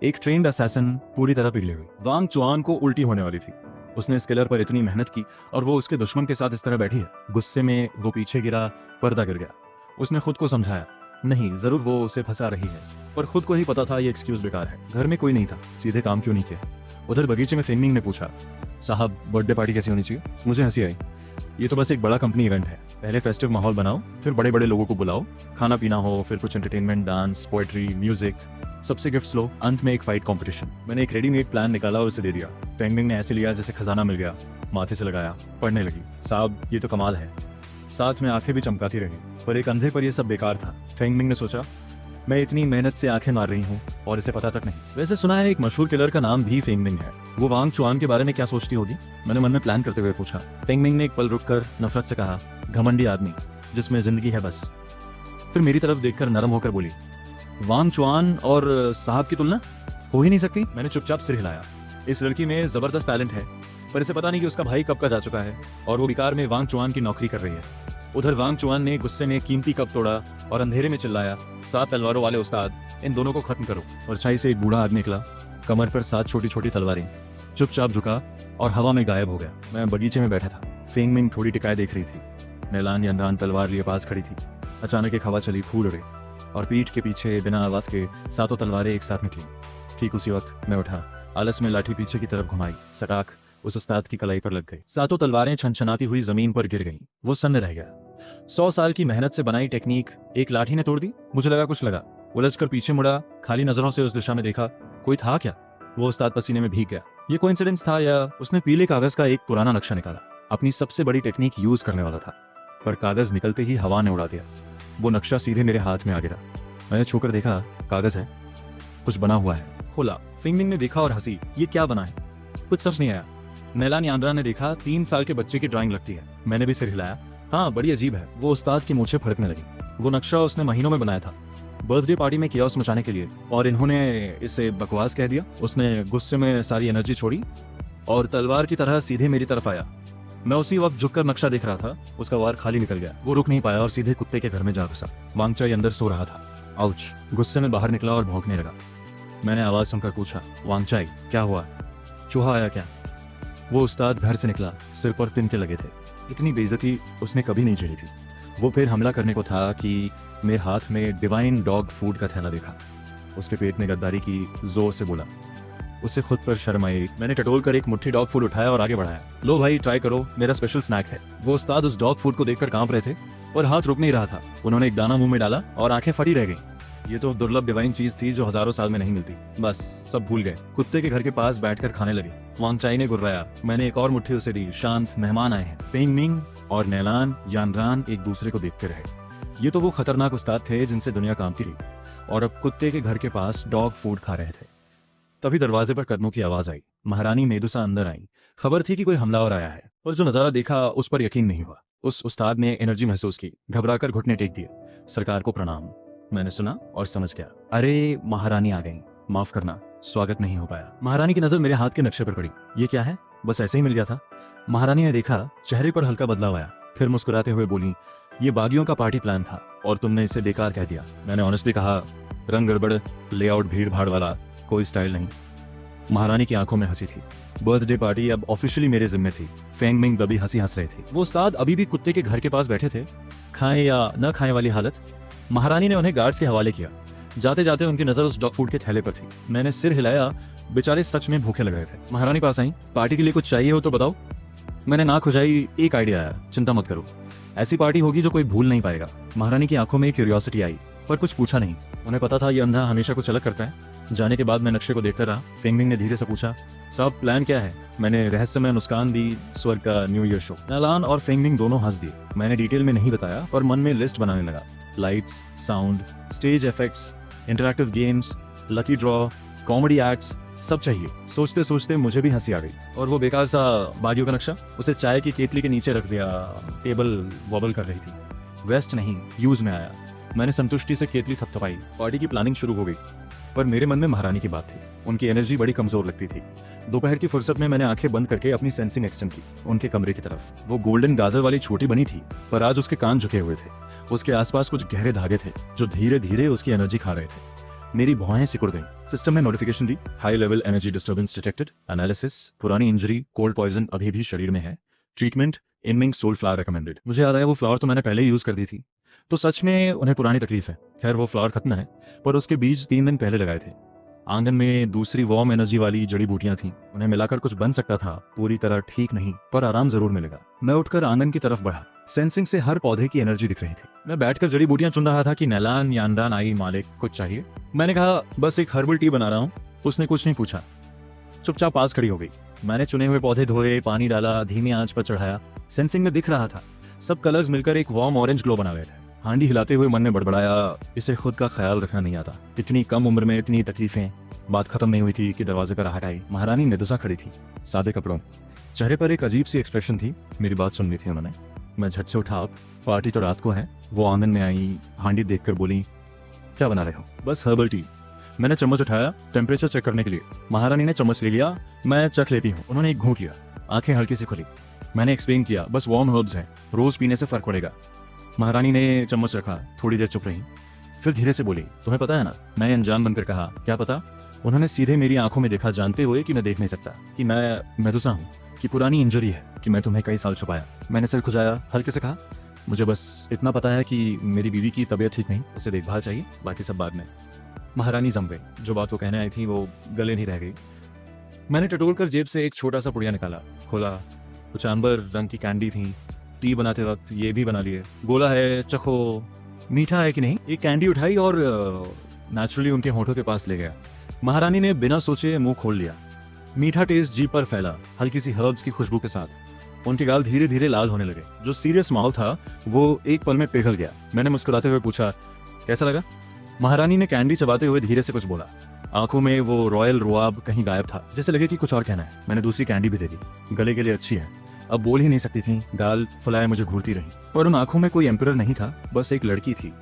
एक ट्रेंड असैसिन पूरी तरह पिघली हुई। वांग चुआन को उल्टी होने वाली थी। उसने इस किलर पर इतनी मेहनत की और वो उसके दुश्मन के साथ इस तरह बैठी है। गुस्से में वो पीछे गिरा, पर्दा गिर गया। उसने खुद को समझाया, नहीं, जरूर वो उसे फंसा रही है, पर खुद को ही पता था ये एक्सक्यूज बेकार है। घर में कोई नहीं था, सीधे काम क्यों नहीं किया? उधर बगीचे में फिंगमिंग ने पूछा, साहब बर्थडे पार्टी कैसी होनी चाहिए? मुझे हंसी आई। ये तो बस एक बड़ा कंपनी इवेंट है। पहले फेस्टिव माहौल बनाओ, फिर बड़े बड़े लोगों को बुलाओ, खाना पीना हो, फिर कुछ एंटरटेनमेंट, डांस, पोएट्री, म्यूजिक, सबसे गिफ्ट्स लो, अंत में एक फाइट कंपटीशन। मैंने एक रेडीमेड प्लान निकाला और उसे दे दिया। फिंगमिंग ने ऐसे लिया जैसे खजाना मिल गया। माथे से लगाया, पढ़ने लगी, साहब ये तो कमाल है। साथ में आंखें भी चमकाती रही, पर एक अंधे पर यह सब बेकार था। फिंगमिंग ने सोचा, मैं इतनी मेहनत से आंखें मार रही हूँ और इसे पता तक नहीं। वैसे सुना है एक मशहूर किलर का नाम भी फिंगमिंग है। वो वांग चुआन के बारे में क्या सोचती होगी? मैंने मन में प्लान करते हुए पूछा। फिंगमिंग ने एक पल रुककर नफरत से कहा, घमंडी आदमी जिसमें जिंदगी है बस। फिर मेरी तरफ देखकर नरम होकर बोली, वांग चुआन और साहब की तुलना हो ही नहीं सकती। मैंने चुपचाप सिर हिलाया। इस लड़की में जबरदस्त टैलेंट है, पर इसे पता नहीं कि उसका भाई कब का जा चुका है और वो बिकार में वांग चुआन की नौकरी कर रही है। उधर वांग चुआन ने गुस्से में कीमती कप तोड़ा और अंधेरे में चिल्लाया, 7 तलवारों वाले उस्ताद, इन दोनों को खत्म करो। परछाई से एक बूढ़ा आदमी निकला, कमर पर 7 छोटी छोटी तलवारें। चुपचाप झुका और हवा में गायब हो गया। मैं बगीचे में बैठा था। फिंगमिंग थोड़ी टिकाए देख रही थी। नैलान यानरान तलवार लिए पास खड़ी थी। अचानक एक हवा चली, फूल उड़े और पीठ के पीछे बिना आवाज के 7 तलवारें एक साथ निकली। ठीक उसी वक्त मैं उठा, आलस में लाठी पीछे की तरफ घुमाई, सटाक उस उस्ताद की कलाई पर लग गई। 7 तलवारें छनछनाती हुई जमीन पर गिर गईं। वो सन्न रह गया। 100 साल की मेहनत से बनाई टेक्निक एक लाठी ने तोड़ दी। मुझे लगा कुछ लगा, उलझकर पीछे मुड़ा, खाली नजरों से उस दिशा में देखा, कोई था क्या? वो उस्ताद पसीने में भीग गया। ये कोइंसिडेंस था या उसने पीले कागज का एक पुराना नक्शा निकाला? अपनी सबसे बड़ी टेक्निक यूज करने वाला था, पर कागज निकलते ही हवा ने उड़ा दिया। वो नक्शा सीधे मेरे हाथ में आ गिरा। मैंने छूकर देखा, कागज है, कुछ बना हुआ है। खोला, फिंगमिंग ने देखा और हंसी, ये क्या बना है? कुछ समझ नहीं आया। नैलान यानरान ने देखा, 3 साल के बच्चे की ड्राइंग लगती है। मैंने भी सिर हिलाया, हाँ बड़ी अजीब है। वो उस्ताद की मूछें फड़कने लगी। वो नक्शा उसने महीनों में बनाया था, बर्थडे पार्टी में कियास मचाने के लिए, और इन्होंने इसे बकवास कह दिया। उसने गुस्से में सारी एनर्जी छोड़ी और तलवार की तरह सीधे मेरी तरफ आया। मैं उसी वक्त झुककर नक्शा देख रहा था। उसका वार खाली निकल गया। वो रुक नहीं पाया और सीधे कुत्ते के घर में जा घुसा। वांगचाई अंदर सो रहा था। आउच! गुस्से में बाहर निकला और भौंकने लगा। मैंने आवाज सुनकर पूछा, वांगचाई क्या हुआ? चूहा आया क्या? वो उस्ताद घर से निकला, सिर पर तिनके लगे थे। इतनी बेइज्जती उसने कभी नहीं झेली थी। वो फिर हमला करने को था कि मेरे हाथ में डिवाइन डॉग फूड का थैला देखा। उसके पेट ने गद्दारी की, जोर से बोला। उसे खुद पर शर्म आई। मैंने टटोल कर एक मुट्ठी डॉग फूड उठाया और आगे बढ़ाया। लो भाई, ट्राई करो, मेरा स्पेशल स्नैक है। वो उस्ताद उस डॉग फूड को देखकर कांप रहे थे और हाथ रुक नहीं रहा था। उन्होंने एक दाना मुंह में डाला और आंखें फटी रह गईं। ये तो दुर्लभ डिवाइन चीज थी जो हजारों साल में नहीं मिलती। बस सब भूल गए। कुत्ते के घर के पास बैठकर खाने लगे। वांगचाई ने गुर्राया। मैंने एक और मुट्ठी उसे दी। शांत, मेहमान आए हैं। फिंगमिंग और नैलान यानरान एक दूसरे को देखते रहे। ये तो वो खतरनाक उस्ताद थे जिनसे दुनिया कांपती रही, और अब कुत्ते के घर के पास डॉग फूड खा रहे थे। तभी दरवाजे पर कदमों की आवाज आई। महारानी मेदुसा अंदर आई। खबर थी कि कोई हमलावर आया है, पर जो नजारा देखा उस पर यकीन नहीं हुआ। उस उस्ताद ने एनर्जी महसूस की, घबराकर घुटने टेक दिए। सरकार को प्रणाम। मैंने सुना और समझ गया, अरे महारानी आ गई, माफ करना स्वागत नहीं हो पाया। महारानी की नजर मेरे हाथ के नक्शे पर पड़ी। ये क्या है? बस ऐसे ही मिल गया था। महारानी ने देखा, चेहरे पर हल्का बदलाव आया, फिर मुस्कुराते हुए बोली, ये बागियों का पार्टी प्लान था और तुमने इसे बेकार कह दिया। मैंने ऑनेस्टली कहा, रंग गड़बड़, लेआउट भीड़ भाड़ वाला, कोई स्टाइल नहीं। महारानी की आंखों में हंसी थी। बर्थडे पार्टी अब ऑफिशियली मेरे जिम्मे थी। फेंग मिंग दबी हंसी हंस रहे थे। वो उस्ताद अभी भी कुत्ते के घर के पास बैठे थे, खाएं या न खाएं वाली हालत। महारानी ने उन्हें गार्ड्स के हवाले किया। जाते जाते उनकी नजर उस डॉग फूड के थैले पर थी। मैंने सिर हिलाया, बेचारे सच में भूखे लग रहे थे। महारानी पास आई, पार्टी के लिए कुछ चाहिए हो तो बताओ। मैंने नाक खुजाई, एक आइडिया आया, चिंता मत करो, ऐसी पार्टी होगी जो कोई भूल नहीं पाएगा। महारानी की आंखों में क्यूरियोसिटी आई, पर कुछ पूछा नहीं। उन्हें पता था ये अंधा हमेशा कुछ अलग करता है। जाने के बाद मैं नक्शे को देखता रहा। फेंगमिंग ने धीरे से पूछा, साहब प्लान क्या है? मैंने रहस्यमय मुस्कान दी, स्वर्ग का न्यू ईयर शो। नालान और फेंगमिंग दोनों हंस दिए। मैंने डिटेल में नहीं बताया, पर मन में लिस्ट बनाने लगा। Lights, sound, stage effects, interactive games, lucky draw, comedy acts, सब चाहिए। सोचते सोचते मुझे भी हंसी आ गई। और वो बेकार सा बागियों का नक्शा, उसे चाय की केतली के नीचे रख दिया। टेबल वॉबल कर रही थी। वेस्ट नहीं, यूज में आया। मैंने संतुष्टि से केतली थपथपाई। पार्टी की प्लानिंग शुरू हो गई, पर मेरे मन में महारानी की बात थी। उनकी एनर्जी बड़ी कमजोर लगती थी। दोपहर की फुर्सत में मैंने आंखें बंद करके अपनी सेंसिंग एक्सटेंड की उनके कमरे की तरफ। वो गोल्डन गाजर वाली छोटी बनी थी, पर आज उसके कान झुके हुए थे। उसके आसपास कुछ गहरे धागे थे जो धीरे धीरे उसकी एनर्जी खा रहे थे। मेरी भौहें सिकुड़ गईं। सिस्टम ने नोटिफिकेशन दी, high level energy disturbance detected, analysis, पुरानी इंजरी, कोल्ड पॉइजन अभी भी शरीर में है, ट्रीटमेंट, इनमिंग सोल फ्लावर रिकमेंडेड। मुझे याद आया वो फ्लावर तो मैंने पहले ही यूज कर दी थी, तो सच में उन्हें पुरानी तकलीफ है। खैर वो फ्लावर खत्म है, पर उसके बीज 3 दिन पहले लगाए थे। आंगन में दूसरी वार्म एनर्जी वाली जड़ी बूटियां थीं। उन्हें मिलाकर कुछ बन सकता था, पूरी तरह ठीक नहीं, पर आराम जरूर मिलेगा। मैं उठकर आंगन की तरफ बढ़ा। सेंसिंग से हर पौधे की एनर्जी दिख रही थी। मैं बैठकर जड़ी बूटियां चुन रहा था कि नैलान, यानरान आई, मालिक, कुछ चाहिए? मैंने कहा, बस एक हर्बल टी बना रहा हूँ। उसने कुछ नहीं पूछा, चुपचाप पास खड़ी हो गई। मैंने चुने हुए पौधे धोए, पानी डाला, धीमी आंच पर चढ़ाया। सेंसिंग में दिख रहा था, सब कलर्स मिलकर एक वार्म ऑरेंज ग्लो बना रहे थे। हांडी हिलाते हुए मन में बड़बड़ाया, इसे खुद का ख्याल रखना नहीं आता। इतनी कम उम्र में इतनी तकलीफें। बात खत्म नहीं हुई थी कि दरवाजे पर आहट आई। महारानी निदुसा खड़ी थी, सादे कपड़ों, चेहरे पर एक अजीब सी एक्सप्रेशन थी। मेरी बात सुननी थी उन्होंने। मैं झट से उठा, पार्टी तो रात को है। वो आंगन में आई, हांडी देखकर बोली, क्या बना रहे हो? बस हर्बल टी। मैंने चम्मच उठाया टेम्परेचर चेक करने के लिए। महारानी ने चम्मच ले लिया, मैं चख लेती हूँ। उन्होंने एक घूंट लिया, आंखें हल्की सी खुली। मैंने एक्सप्लेन किया, बस वार्म हर्ब्स हैं, रोज पीने से फर्क पड़ेगा। महारानी ने चम्मच रखा, थोड़ी देर चुप रही, फिर धीरे से बोली, तुम्हें पता है ना? मैं अनजान बनकर कहा, क्या पता? उन्होंने सीधे मेरी आंखों में देखा, जानते हुए कि मैं देख नहीं सकता, कि मैं मेदुसा हूँ, कि पुरानी इंजरी है, कि मैं तुम्हें कई साल छुपाया। मैंने सिर खुजाया, हल्के से कहा, मुझे बस इतना पता है कि मेरी बीवी की तबीयत ठीक नहीं, उसे देखभाल चाहिए, बाकी सब बाद में। महारानी जम गई। जो बात वो कहने आई थी वो गले नहीं रह गई। मैंने टटोल कर जेब से एक छोटा सा पुड़िया निकाला, खोला, कुछ अंबर रंग की कैंडी थी। टी बनाते वक्त ये भी बना लिए। बोला है, चखो, मीठा है कि नहीं? एक कैंडी उठाई और नेचुरली उनके होठों के पास ले गया। महारानी ने बिना सोचे मुंह खोल लिया। मीठा टेस्ट जीभ पर फैला, हल्की सी हर्ब्स की खुशबू के साथ। उनके गाल धीरे धीरे लाल होने लगे। जो सीरियस माहौल था वो एक पल में पिघल गया। मैंने मुस्कुराते हुए पूछा, कैसा लगा? महारानी ने कैंडी चबाते हुए धीरे से कुछ बोला। आंखों में वो रॉयल रुआब कहीं गायब था, जैसे लगे कि कुछ और कहना है। मैंने दूसरी कैंडी भी दे दी। गले के लिए अच्छी है। अब बोल ही नहीं सकती थी, गाल फुलाए मुझे घूरती रही। और उन आंखों में कोई एम्परर नहीं था, बस एक लड़की थी।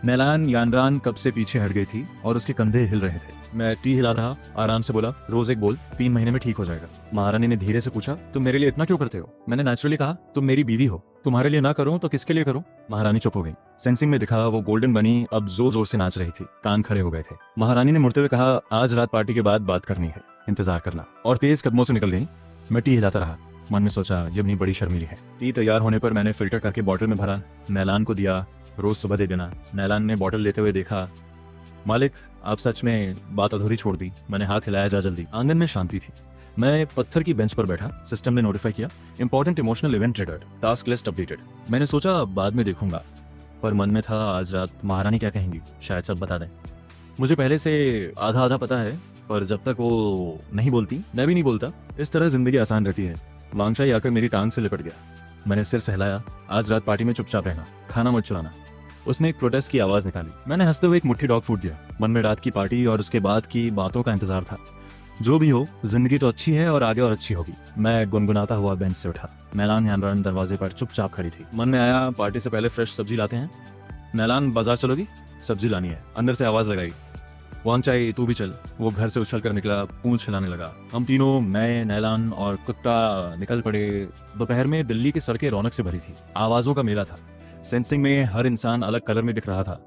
नैलान यानरान कब से पीछे हट गई थी और उसके कंधे हिल रहे थे। मैं टी हिला रहा, आराम से बोला, रोज एक बोल, 3 महीने में ठीक हो जाएगा। महारानी ने धीरे से पूछा, तुम मेरे लिए इतना क्यों करते हो? मैंने नेचुरली कहा, तुम मेरी बीवी हो, तुम्हारे लिए ना करूं तो किसके लिए करूं? महारानी चुप हो गई। सेंसिंग में दिखा, वो गोल्डन बनी अब जोर जोर से नाच रही थी। कान खड़े हो गए थे। महारानी ने मुड़ते हुए कहा, आज रात पार्टी के बाद बात करनी है, इंतजार करना। और तेज कदमों से निकल गई। मैं टी हिलाता रहा, मन में सोचा, ये अपनी बड़ी शर्मीली है। टी तैयार होने पर मैंने फिल्टर करके बॉटल में भरा, नैलान को दिया, रोज सुबह दे देना। नैलान ने बॉटल लेते हुए देखा, मालिक आप सच में बात अधूरी छोड़ दी। मैंने हाथ हिलाया, जा जल्दी। आंगन में शांति थी। मैं पत्थर की बेंच पर बैठा। सिस्टम ने नोटिफाई किया, important emotional event triggered, task list updated. मैंने सोचा बाद में देखूंगा, पर मन में था आज रात महारानी क्या कहेंगी, शायद सब बता दें। मुझे पहले से आधा आधा पता है, पर जब तक वो नहीं बोलती मैं भी नहीं बोलता। इस तरह जिंदगी आसान रहती है। वांगशाई आकर मेरी टांग से लिपट गया। मैंने सिर सहलाया, आज रात पार्टी में चुपचाप रहना, खाना मत चुराना। उसने एक प्रोटेस्ट की आवाज निकाली। मैंने हंसते हुए एक मुट्ठी डॉग फूड दिया। मन में रात की पार्टी और उसके बाद की बातों का इंतजार था। जो भी हो, जिंदगी तो अच्छी है और आगे और अच्छी होगी। मैं गुनगुनाता हुआ बेंच से उठा। नैलान यानरान दरवाजे पर चुपचाप खड़ी थी। मन में आया, पार्टी से पहले फ्रेश सब्जी लाते हैं। नैलान बाजार चलोगी, सब्जी लानी है। अंदर से आवाज लगाई, वांगचाई तू भी चल। वो घर से उछल कर निकला, पूंछ हिलाने लगा। हम तीनों, मैं, नैलान और कुत्ता निकल पड़े। दोपहर में दिल्ली की सड़कें रौनक से भरी थी, आवाजों का मेला था। सेंसिंग में हर इंसान अलग कलर में दिख रहा था।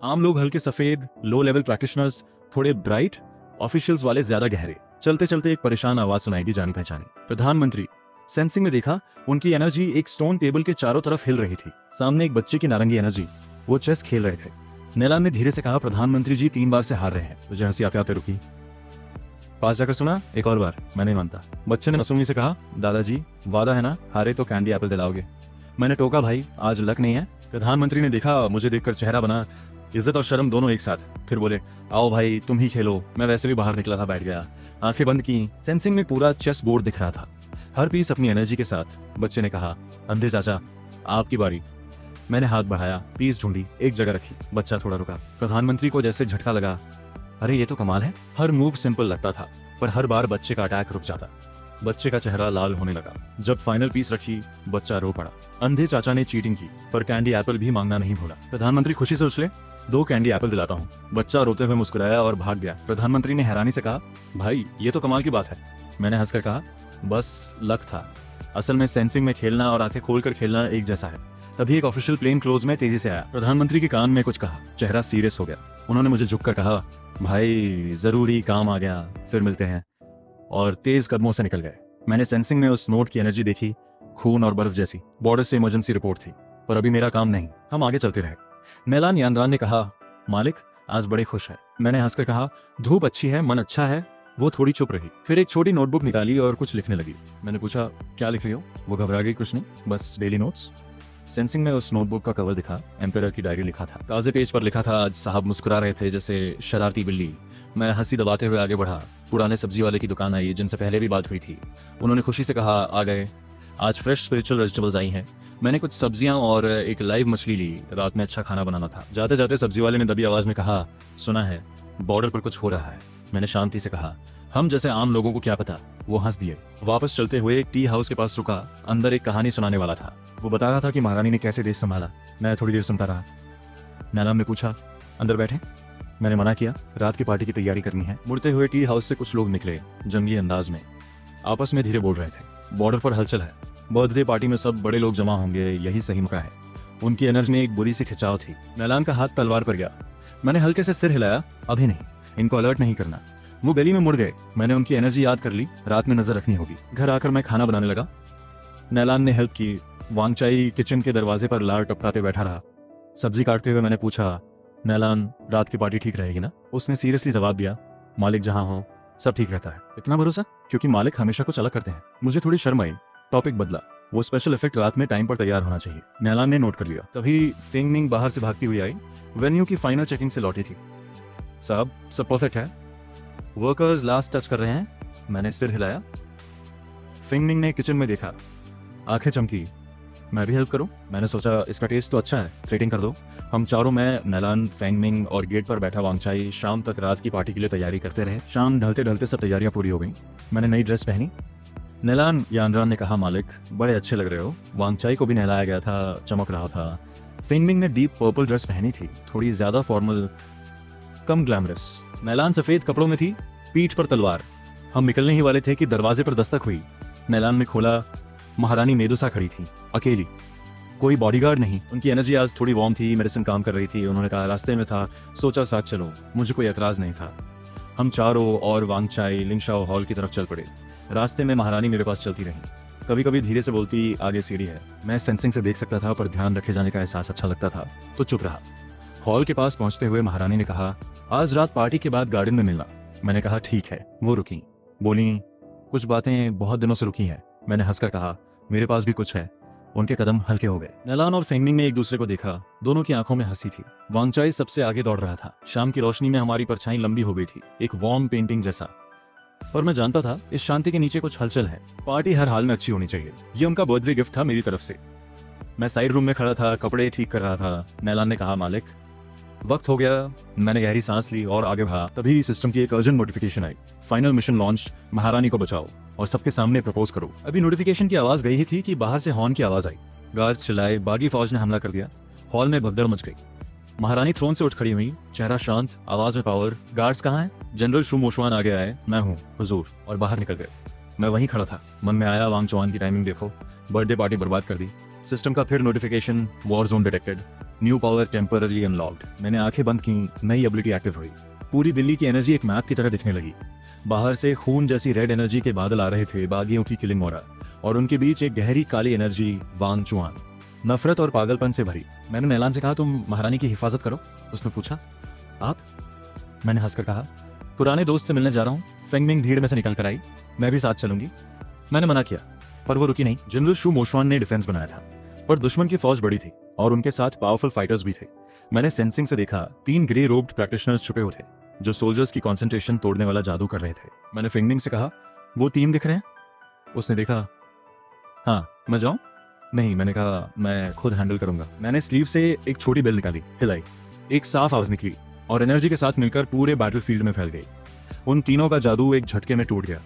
आम लोग हल्के सफेद, लो लेवल प्रैक्टिशनर्स थोड़े ब्राइट, ऑफिशियल्स वाले ज्यादा गहरे। चलते चलते एक परेशान आवाज सुनाई दी, जानी पहचानी, प्रधानमंत्री। सेंसिंग में देखा, उनकी एनर्जी एक स्टोन टेबल के चारों तरफ हिल रही थी। सामने एक बच्चे की नारंगी एनर्जी, वो चेस खेल रहे थे। नैलान ने धीरे से कहा, प्रधानमंत्री जी 3 बार से हार रहे हैं। तुझे हंसी आते आते रुकी। पास जाकर सुना, एक और बार। मैं नहीं मानता। बच्चे ने मासूमी से कहा, दादाजी वादा है ना, हारे तो कैंडी एप्पल दिलाओगे। मैंने टोका, भाई आज लक नहीं है। प्रधानमंत्री ने देखा, मुझे देखकर चेहरा बना, इज्जत और शर्म दोनों एक साथ। फिर बोले, आओ भाई तुम ही खेलो। मैं वैसे भी बाहर निकला था, बैठ गया, आंखें बंद की। सेंसिंग में पूरा चेस बोर्ड दिख रहा था, हर पीस अपनी एनर्जी के साथ। बच्चे ने कहा, अंधे चाचा आपकी बारी। मैंने हाथ बढ़ाया, पीस ढूंढी, एक जगह रखी। बच्चा थोड़ा रुका। प्रधानमंत्री को जैसे झटका लगा, अरे ये तो कमाल है। हर मूव सिंपल लगता था, पर हर बार बच्चे का अटैक रुक जाता। बच्चे का चेहरा लाल होने लगा। जब फाइनल पीस रखी, बच्चा रो पड़ा। अंधे चाचा ने चीटिंग की, पर कैंडी एप्पल भी मांगना नहीं भूला। प्रधानमंत्री खुशी से उछले, 2 कैंडी एप्पल दिलाता हूँ। बच्चा रोते हुए मुस्कुराया और भाग गया। प्रधानमंत्री ने हैरानी से कहा, भाई ये तो कमाल की बात है। मैंने हंसकर कहा, बस लक था। असल में सेंसिंग में खेलना और आंखें खोलकर खेलना एक जैसा है। तभी एक ऑफिशियल प्लेन क्लोज में तेजी से आया। प्रधानमंत्री के कान में कुछ कहा, चेहरा सीरियस हो गया। उन्होंने मुझे झुककर कहा, भाई जरूरी काम आ गया, फिर मिलते हैं, और तेज कदमों से निकल गए। मैंने सेंसिंग में उस नोट की एनर्जी देखी, खून और बर्फ जैसी। बॉर्डर से इमरजेंसी रिपोर्ट थी, पर अभी मेरा काम नहीं। हम आगे चलते रहे। नैलान यानरान ने कहा, मालिक आज बड़े खुश है। मैंने हंसकर कहा, धूप अच्छी है, मन अच्छा है। वो थोड़ी चुप रही, फिर एक छोटी नोटबुक निकाली और कुछ लिखने लगी। मैंने पूछा, क्या लिख रही हो? वो घबरा गई, कुछ नहीं, बस डेली नोट्स। सेंसिंग में उस नोटबुक का कवर दिखा, एम्पेरर की डायरी लिखा था। ताजे पेज पर लिखा था, आज साहब मुस्कुरा रहे थे जैसे शरारती बिल्ली। मैं हंसी दबाते हुए आगे बढ़ा। पुराने सब्जी वाले की दुकान आई, जिनसे पहले भी बात हुई थी। उन्होंने खुशी से कहा, आ गए, आज फ्रेश स्पिरिचुअल वेजिटेबल्स आई हैं। मैंने कुछ सब्जियां और एक लाइव मछली ली, रात में अच्छा खाना बनाना था। जाते जाते सब्जी वाले ने दबी आवाज में कहा, सुना है बॉर्डर पर कुछ हो रहा है। मैंने शांति से कहा, हम जैसे आम लोगों को क्या पता। वो हंस दिए। वापस चलते हुए एक टी हाउस के पास रुका। अंदर एक कहानी सुनाने वाला था। वो बता रहा था कि महारानी ने कैसे देश संभाला। मैं थोड़ी देर सुनता रहा। नैलान ने पूछा, अंदर बैठे? मैंने मना किया, रात की पार्टी की तैयारी करनी है। मुड़ते हुए टी हाउस से कुछ लोग निकले, जंगी अंदाज में, आपस में धीरे बोल रहे थे। बॉर्डर पर हलचल है, बर्थडे पार्टी में सब बड़े लोग जमा होंगे, यही सही मौका है। उनकी एनर्जी में एक बुरी सी खिंचाव थी। नैलान का हाथ तलवार पर गया। मैंने हल्के से सिर हिलाया, अभी नहीं, इनको अलर्ट नहीं करना। वो गली में मुड़ गए। मैंने उनकी एनर्जी याद कर ली, रात में नजर रखनी होगी। घर आकर मैं खाना बनाने लगा। नैलान ने हेल्प की। वांगचाई किचन के दरवाजे पर लार टपकाते बैठा रहा। सब्जी काटते हुए मैंने पूछा, नैलान रात की पार्टी ठीक रहेगी ना? उसने सीरियसली जवाब दिया, मालिक जहां हो सब ठीक रहता है। इतना भरोसा? क्योंकि मालिक हमेशा कुछ अलग करते हैं। मुझे थोड़ी शर्म आई। टॉपिक बदला, वो स्पेशल इफेक्ट रात में टाइम पर तैयार होना चाहिए। नैलान ने नोट कर लिया। तभी फेंगनिंग बाहर से भागती हुई आई। वेन्यू की फाइनल चेकिंग से लौटी थी। साहब सब परफेक्ट है, वर्कर्स लास्ट टच कर रहे हैं। मैंने सिर हिलाया। फेंगनिंग ने किचन में देखा, आंखें चमकी। मैं भी हेल्प करूं? मैंने सोचा इसका टेस्ट तो अच्छा है, रेटिंग कर दो। हम चारों, मैं, नैलान, फेंगमिंग और गेट पर बैठा वांगचाई, शाम तक रात की पार्टी के लिए तैयारी करते रहे। शाम ढलते ढलते सब तैयारियां पूरी हो गई। मैंने नई ड्रेस पहनी। नैलान यानरान ने कहा, मालिक बड़े अच्छे लग रहे हो। वांगचाई को भी नहलाया गया था, चमक रहा था। फेंगमिंग ने डीप पर्पल ड्रेस पहनी थी, थोड़ी ज्यादा फॉर्मल, कम ग्लैमरस। नैलान सफेद कपड़ों में थी, पीठ पर तलवार। हम निकलने ही वाले थे कि दरवाजे पर दस्तक हुई। नैलान ने खोला। महारानी मेदुसा खड़ी थी, अकेली, कोई बॉडीगार्ड नहीं। उनकी एनर्जी आज थोड़ी वार्म थी, मेडिसिन काम कर रही थी। उन्होंने कहा, रास्ते में था, सोचा साथ चलो। मुझे कोई एतराज नहीं था। हम चारों और वांगचाई लिंगशाओ हॉल की तरफ चल पड़े। रास्ते में महारानी मेरे पास चलती रही। कभी कभी धीरे से बोलती, आगे सीढ़ी है। मैं सेंसिंग से देख सकता था, पर ध्यान रखे जाने का एहसास अच्छा लगता था, तो चुप रहा। हॉल के पास पहुंचते हुए महारानी ने कहा, आज रात पार्टी के बाद गार्डन में मिलना। मैंने कहा, ठीक है। वो रुकी, बोली, कुछ बातें बहुत दिनों से रुकी हैं। मैंने हंसकर कहा, मेरे पास भी कुछ है। उनके कदम हल्के हो गए। नैलान और फेंगमिंग ने एक दूसरे को देखा। दोनों की आंखों में हंसी थी। वांगचाई सबसे आगे दौड़ रहा था। शाम की रोशनी में हमारी परछाई लंबी हो गई थी, एक वार्म पेंटिंग जैसा। पर मैं जानता था, इस शांति के नीचे कुछ हलचल है। पार्टी हर हाल में अच्छी होनी चाहिए। ये उनका बर्थडे गिफ्ट था मेरी तरफ से। मैं साइड रूम में खड़ा था, कपड़े ठीक कर रहा था। नैलान ने कहा, मालिक वक्त हो गया। मैंने गहरी सांस ली और आगे बढ़ा। तभी सिस्टम की एक अर्जेंट नोटिफिकेशन आई, फाइनल मिशन लॉन्च, महारानी को बचाओ और सबके सामने प्रपोज करो। अभी नोटिफिकेशन की आवाज गई ही थी कि बाहर से हॉर्न की आवाज आई। गार्ड्स चिल्लाए, बागी फौज ने हमला कर दिया। हॉल में भगदड़ मच गई। महारानी थ्रोन से उठ खड़ी हुई, चेहरा शांत, आवाज में पावर। गार्ड्स कहाँ हैं? जनरल शू मोशवान आगे आए, मैं हूँ हुजूर, और बाहर निकल गए। मैं वहीं खड़ा था। मन में आया, वांग चुआन की टाइमिंग देखो, बर्थडे पार्टी बर्बाद कर दी। सिस्टम का फिर notification, war zone detected, new power temporary unlocked. मैंने आंखें बंद की, नई एबिलिटी एक्टिव हुई। पूरी दिल्ली की एनर्जी एक मैप की तरह दिखने लगी। बाहर से खून जैसी रेड एनर्जी के बादल आ रहे थे, बागियों की किलिंग हो रहा, और उनके बीच एक गहरी काली एनर्जी, वांग चुआन, नफरत और पागलपन से भरी। मैंने नैलान से कहा, तुम महारानी की हिफाजत करो। उसने पूछा, आप? मैंने हंसकर कहा, पुराने दोस्त से मिलने जा रहा हूँ। फेंगमिंग भीड़ में से निकल कर आई, मैं भी साथ चलूंगी। मैंने मना किया, पर वो रुकी नहीं। जनरल शू मोशवान ने डिफेंस बनाया था, पर दुश्मन की फौज बड़ी थी और उनके साथ पावरफुल फाइटर्स भी थे। मैंने सेंसिंग से देखा, 3 ग्रे रोब्ड प्रैक्टिशनर्स छुपे हुए थे, जो सोल्जर्स की कंसंट्रेशन तोड़ने वाला जादू कर रहे थे। मैंने फेंगमिंग से कहा, वो 3 दिख रहे हैं? उसने देखा, हाँ, मैं जाऊं? नहीं, मैंने कहा, मैं खुद हैंडल करूंगा। मैंने स्लीव से एक छोटी बेल निकाली, हिलाई, एक साफ आवाज निकली और एनर्जी के साथ मिलकर पूरे बैटलफील्ड में फैल गई। उन तीनों का जादू एक झटके में टूट गया।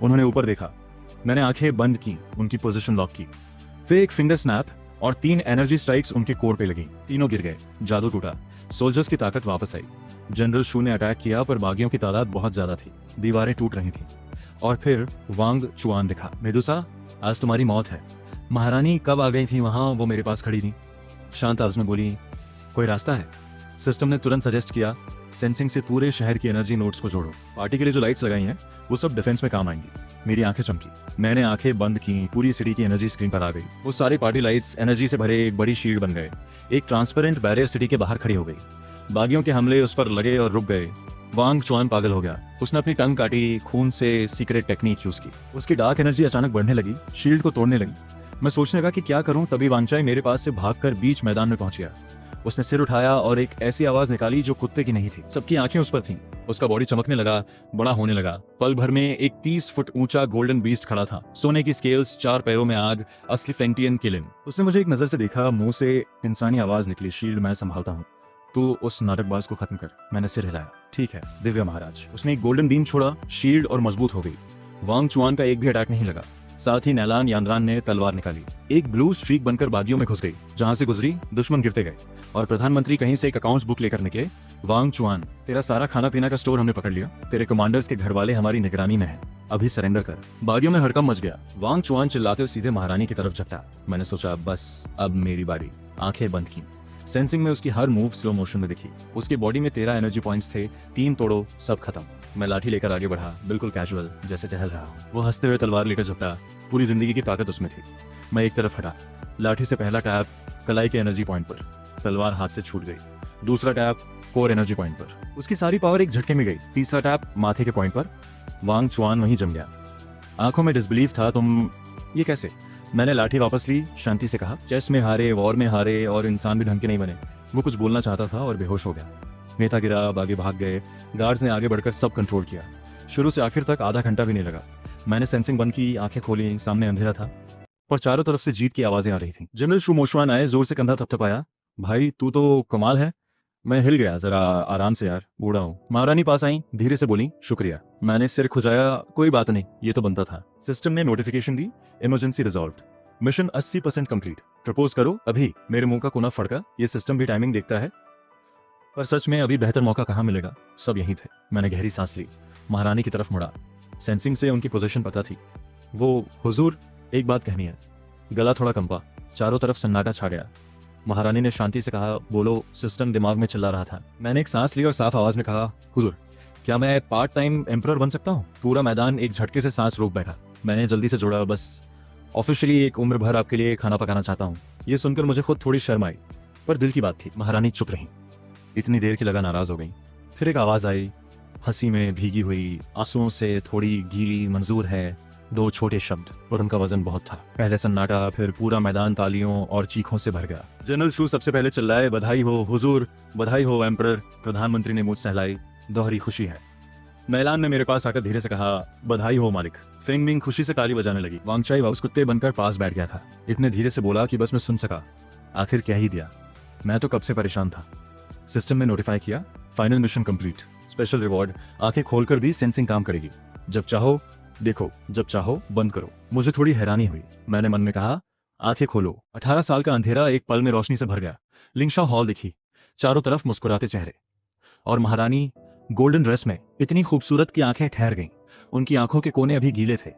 उन्होंने ऊपर देखा, मैंने आंखें बंद की, उनकी पोजीशन लॉक की, फिर एक फिंगर स्नैप और 3 एनर्जी स्ट्राइक्स उनके कोर पे लगी। तीनों गिर गए, जादू टूटा, सोल्जर्स की ताकत वापस आई। जनरल शू ने अटैक किया, पर बागियों की तादाद बहुत ज्यादा थी, दीवारें टूट रही थी। और फिर वांग चुआन दिखा। मेदुसा, आज तुम्हारी मौत है। महारानी कब आ गई थी वहां? वो मेरे पास खड़ी थी, शांत आवाज में बोली, कोई रास्ता है? सिस्टम ने तुरंत सजेस्ट किया, सेंसिंग से पूरे शहर की एनर्जी नोड्स को जोड़ो। पार्टी के लिए जो लाइट्स लगाई हैं वो सब डिफेंस में काम आएंगी। मेरी आंखें चमकी, मैंने आंखें बंद की, पूरी सिटी की एनर्जी स्क्रीन पर आ गई। वो सारी पार्टी लाइट्स एनर्जी से भरे एक बड़ी शील्ड बन गए। एक ट्रांसपेरेंट बैरियर सिटी के बाहर खड़ी हो गई। बागियों के हमले उस पर लगे और रुक गए। वांग चुआन पागल हो गया। उसने अपनी टंग काटी, खून से सीक्रेट टेक्निक यूज की। उसकी डार्क एनर्जी अचानक बढ़ने लगी, शील्ड को तोड़ने लगी। मैं सोचने लगा कि क्या करूं, तभी वांगचाई मेरे पास से भागकर बीच मैदान में पहुंच गया। उसने सिर उठाया और एक ऐसी आवाज निकाली जो कुत्ते की नहीं थी। सबकी आंखें उस पर थीं। उसका बॉडी चमकने लगा, बड़ा होने लगा। पल भर में एक 30 फुट ऊंचा गोल्डन बीस्ट खड़ा था, सोने की स्केल्स, 4 पैरों में आग, असली फेंटियन किलिंग। उसने मुझे एक नजर से देखा, मुंह से इंसानी आवाज निकली, शील्ड मैं संभालता हूँ, तू उस नाटकबाज को खत्म कर। मैंने सिर हिलाया, ठीक है दिव्य महाराज। उसने एक गोल्डन बीम छोड़ा, शील्ड और मजबूत हो गई। वांग चुआन का एक भी अटैक नहीं लगा। साथ ही नैलान यांद्रान ने तलवार निकाली, एक ब्लू स्ट्रीक बनकर बागियों में घुस गई। जहां से गुजरी दुश्मन गिरते गए और प्रधानमंत्री कहीं से एक अकाउंट्स बुक लेकर निकले। वांग चुआन, तेरा सारा खाना पीना का स्टोर हमने पकड़ लिया, तेरे कमांडर्स के घर वाले हमारी निगरानी में हैं, अभी सरेंडर कर। बागियों में हड़कंप मच गया। वांग चुआन चिल्लाते हुए सीधे महारानी की तरफ झपटा। मैंने सोचा, बस अब मेरी बारी। आंखें बंद की। सेंसिंग में उसकी हर मूव स्लो मोशन में दिखी। उसकी बॉडी में 13 एनर्जी पॉइंट्स थे, 3 तोड़ो, सब खत्म। मैं लाठी लेकर आगे बढ़ा, बिल्कुल कैजुअल, जैसे टहल रहा हूँ। वो हंसते हुए तलवार लेकर झपटा, पूरी जिंदगी की ताकत उसमें थी। मैं एक तरफ हटा, लाठी से पहला टैप कलाई के एनर्जी पॉइंट पर, तलवार हाथ से छूट गई। दूसरा टैप कोर एनर्जी पॉइंट पर, उसकी सारी पावर एक झटके में गई। तीसरा टैप माथे के पॉइंट पर, वांग चुआन वहीं जम गया। आंखों में डिसबिलीफ था। तुम ये कैसे? मैंने लाठी वापस ली, शांति से कहा, चेस में हारे, वॉर में हारे और इंसान भी ढंग के नहीं बने। वो कुछ बोलना चाहता था और बेहोश हो गया। नेता गिरा, आगे भाग गए। गार्ड्स ने आगे बढ़कर सब कंट्रोल किया। शुरू से आखिर तक आधा घंटा भी नहीं लगा। मैंने सेंसिंग बंद की, आंखें खोली, सामने अंधेरा था पर चारों तरफ से जीत की आवाजें आ रही थी। जनरल शू मोशवान आए, जोर से कंधा थपथपाया, भाई तू तो कमाल है। मैं हिल गया, जरा आराम से यार, बूढ़ा हूँ। महारानी पास आई, धीरे से बोली, शुक्रिया। मैंने सिर खुजाया, कोई बात नहीं, ये तो बनता था। सिस्टम ने नोटिफिकेशन दी, emergency resolved, mission 80% complete, propose करो अभी। मेरे मुंह का कोना फड़का, ये सिस्टम भी टाइमिंग देखता है। पर सच में अभी बेहतर मौका कहाँ मिलेगा, सब यहीं थे। मैंने गहरी सांस ली, महारानी की तरफ मुड़ा। सेंसिंग से उनकी पोजीशन पता थी। वो, हुजूर एक बात कहनी है। गला थोड़ा कंपा, चारों तरफ सन्नाटा छा गया। महारानी ने शांति से कहा, बोलो। सिस्टम दिमाग में चिल्ला रहा था। मैंने एक सांस ली और साफ आवाज में कहा, हुजूर क्या मैं पार्ट टाइम एम्परर बन सकता हूँ? पूरा मैदान एक झटके से सांस रोक बैठा। मैंने जल्दी से जोड़ा, बस ऑफिशियली एक उम्र भर आपके लिए खाना पकाना चाहता हूँ। ये सुनकर मुझे खुद थोड़ी शर्म आई, पर दिल की बात थी। महारानी चुप रही, इतनी देर की लगा नाराज हो गई। फिर एक आवाज आई, हंसी में भीगी हुई, आंसुओं से थोड़ी गीली, मंजूर है। 2 छोटे शब्द और उनका वजन बहुत था। पहले सन्नाटा, फिर पूरा मैदान तालियों और चीखों से भर गया। जनरल शू सबसे पहले चिल्लाए, बधाई हो हुजूर, बधाई हो एम्परर। प्रधानमंत्री ने मुझ सहलाई, दोहरी खुशी है। नैलान ने मेरे पास आकर धीरे से कहा, बधाई हो मालिक। फेंगमिंग खुशी से ताली बजाने लगी। वांगचाई वापस कुत्ते बनकर पास बैठ गया था। इतने धीरे से बोला कि बस मैं सुन सका। आखिर क्या ही दिया, मैं तो कब से परेशान था। सिस्टम ने नोटिफाई किया, final mission complete, special reward. आंखें खोलकर भी सेंसिंग काम करेगी। जब चाहो देखो, जब चाहो बंद करो। मुझे थोड़ी हैरानी हुई। मैंने मन में कहा, आंखें खोलो। 18 साल का अंधेरा एक पल में रोशनी से भर गया। लिंगशा हॉल दिखी, चारों तरफ मुस्कुराते चेहरे, और महारानी गोल्डन ड्रेस में इतनी खूबसूरत कि आंखें ठहर गईं। उनकी आंखों के कोने अभी गीले थे।